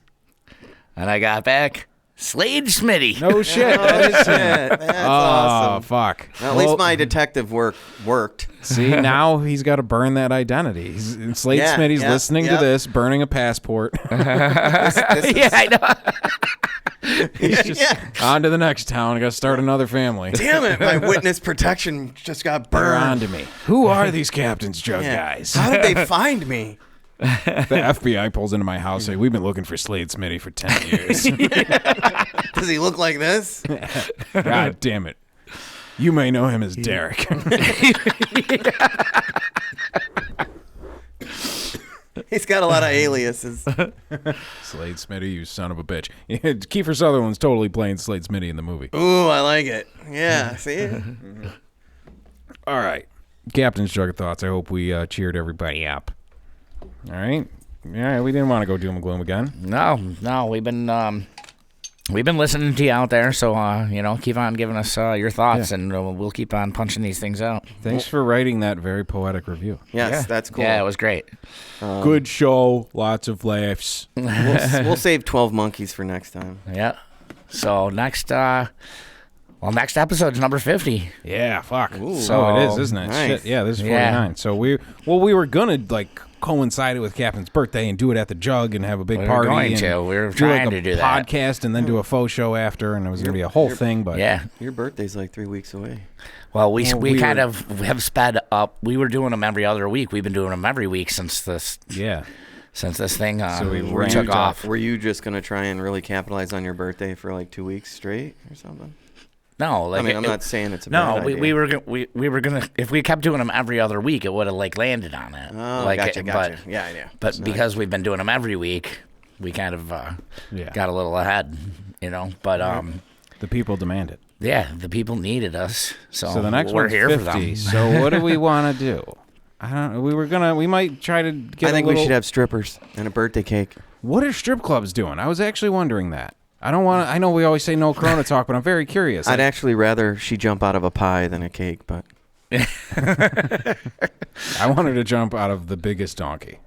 And I got back, Slade Smitty. No shit. Oh, That is him. shit. That's Oh, awesome. fuck. At Well, least my detective work worked. See, now he's got to burn that identity. Slade Yeah, Smitty's yeah, listening yeah. to this, burning a passport. This is, Yeah, I know. He's just on to the next town. I got to start another family. damn it, my witness protection just got They're burned. on to me. Who are these Captain's Jug Yeah. guys? How did they find me? The FBI pulls into my house. Say, we've been looking for Slade Smitty for 10 years. Does he look like this? God damn it. You may know him as Derek. He's got a lot of aliases. Slade Smitty, you son of a bitch. Kiefer Sutherland's totally playing Slade Smitty in the movie. Ooh, I like it. Yeah, see? All right. Captain's Jug of Thoughts. I hope we cheered everybody up. All right. Yeah, we didn't want to go doom and gloom again. No, we've been listening to you out there, so keep on giving us your thoughts, and we'll keep on punching these things out. Thanks for writing that very poetic review. Yes, that's cool. Yeah, it was great. Good show. Lots of laughs. We'll save 12 monkeys for next time. Yeah. So next Well, next episode's number 50. Yeah, fuck. Ooh. So it is, isn't it? Nice. Shit. Yeah, this is 49. Yeah. So we were gonna like coincide it with Captain's birthday and do it at the Jug and have a big We were party. going and to. We were do trying like to a do that. podcast and then do a faux show after, and it was gonna be a whole thing. But Yeah. Your birthday's like 3 weeks away. Well, we we kind were- of have sped up. We were doing them every other week. We've been doing them every week since this yeah. thing So we took ramped off. Were you just gonna try and really capitalize on your birthday for like 2 weeks straight or something? No, like I mean, I'm not saying it's a no. bad idea. We were gonna if we kept doing them every other week, it would have like landed on it. Oh, like, gotcha. But, Yeah. but because we've been doing them every week, we kind of got a little ahead, you know. But The people demand it. yeah, the people needed us, So the next we're one's here 50. for them. So what do we want to do? I don't know. We might try to get I think a little, we should have strippers and a birthday cake. What are strip clubs doing? I was actually wondering that. I don't want to. I know we always say no Corona talk, but I'm very curious. I'd actually rather she jump out of a pie than a cake, but I want her to jump out of the biggest donkey.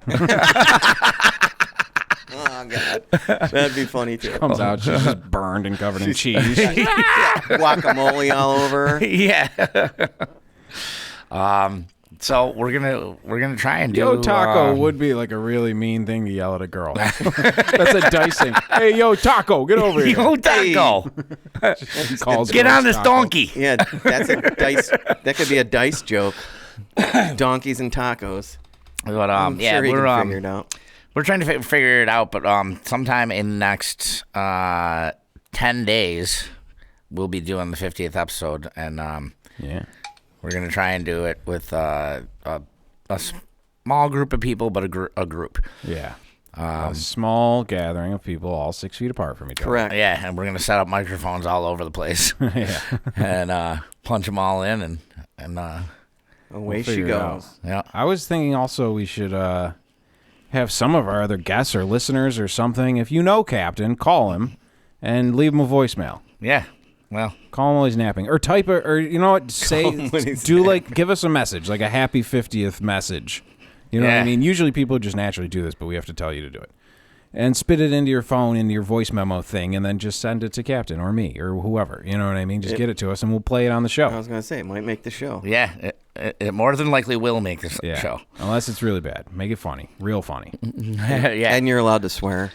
oh god, that'd be funny too. Comes out, she's just burned and covered in cheese. Guacamole all over her. Yeah. So we're gonna try and do. Yo, taco would be like a really mean thing to yell at a girl. That's a dicing. Hey, yo, taco, get over here. Yo, taco. He calls Get girls on this taco. donkey. Yeah, that's a dice. That could be a dice joke. Donkeys and tacos. But I'm yeah, sure he we're can figure it out. we're trying to figure it out. But sometime in the next 10 days, we'll be doing the 50th episode, and Yeah. we're gonna try and do it with a small group of people, but a group. Yeah. A small gathering of people, all 6 feet apart from each other. Correct. Yeah, and we're gonna set up microphones all over the place Yeah. and punch them all in, and Away she figure it out. goes. yeah. I was thinking also we should have some of our other guests or listeners or something. If you know Captain, call him and leave him a voicemail. Yeah. Well, Call him while he's napping, or type it, or you know what? Say, him when he's do like, give us a message, like a happy 50th message. You know what I Yeah. mean? Usually people just naturally do this, but we have to tell you to do it. And spit it into your phone, into your voice memo thing, and then just send it to Captain or me or whoever. You know what I mean? Just get it to us, and we'll play it on the I show. was gonna say it might make the show. yeah, it more than likely will make this Yeah, show. unless it's really bad. Make it funny, real funny. Yeah. And you're allowed to swear.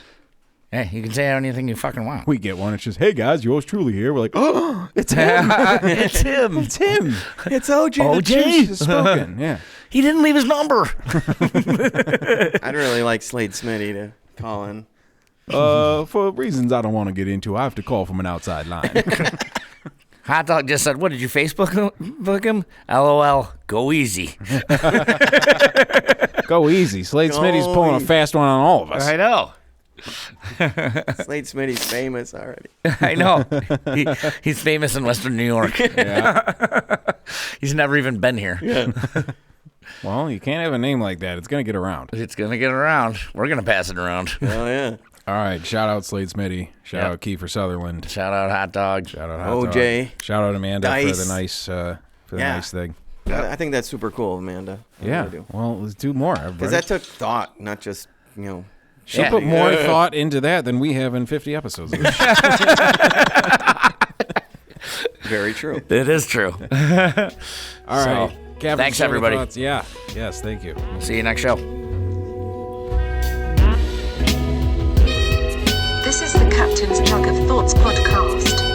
Hey, you can say anything you fucking want. We get one. It's just, hey guys, yours truly here. We're like, oh, it's him. It's him. It's him. It's OJ. OJ? Has spoken. Yeah. He didn't leave his number. I'd really like Slade Smitty to call in. For reasons I don't want to get into, I have to call from an outside line. Hot Dog just said, "What did you Facebook him? LOL. Go easy." Go easy. Slade Go Smitty's pulling a easy. fast one on all of us. I know. Slade Smitty's famous already. I know. He's famous in Western New York. Yeah. He's never even been here. Well, you can't have a name like that. It's going to get around. It's gonna get around. We're gonna pass it around. Oh yeah. All right. Shout out Slade Smitty. Shout Yep. out Kiefer Sutherland. Shout out Hot Dog. Shout out Hot OJ. Dog. Shout out Amanda Dice. for the nice thing. I think that's super cool, Amanda. I Yeah. really do. Well, let's do more. Everybody. Because that took thought, not just She Yeah. put more thought into that than we have in 50 episodes of this show. Very true. It is true. All So, right. Captain, thanks, share your everybody. thoughts. Yeah. Yes. Thank you. See you next show. This is the Captain's Jug of Thoughts podcast.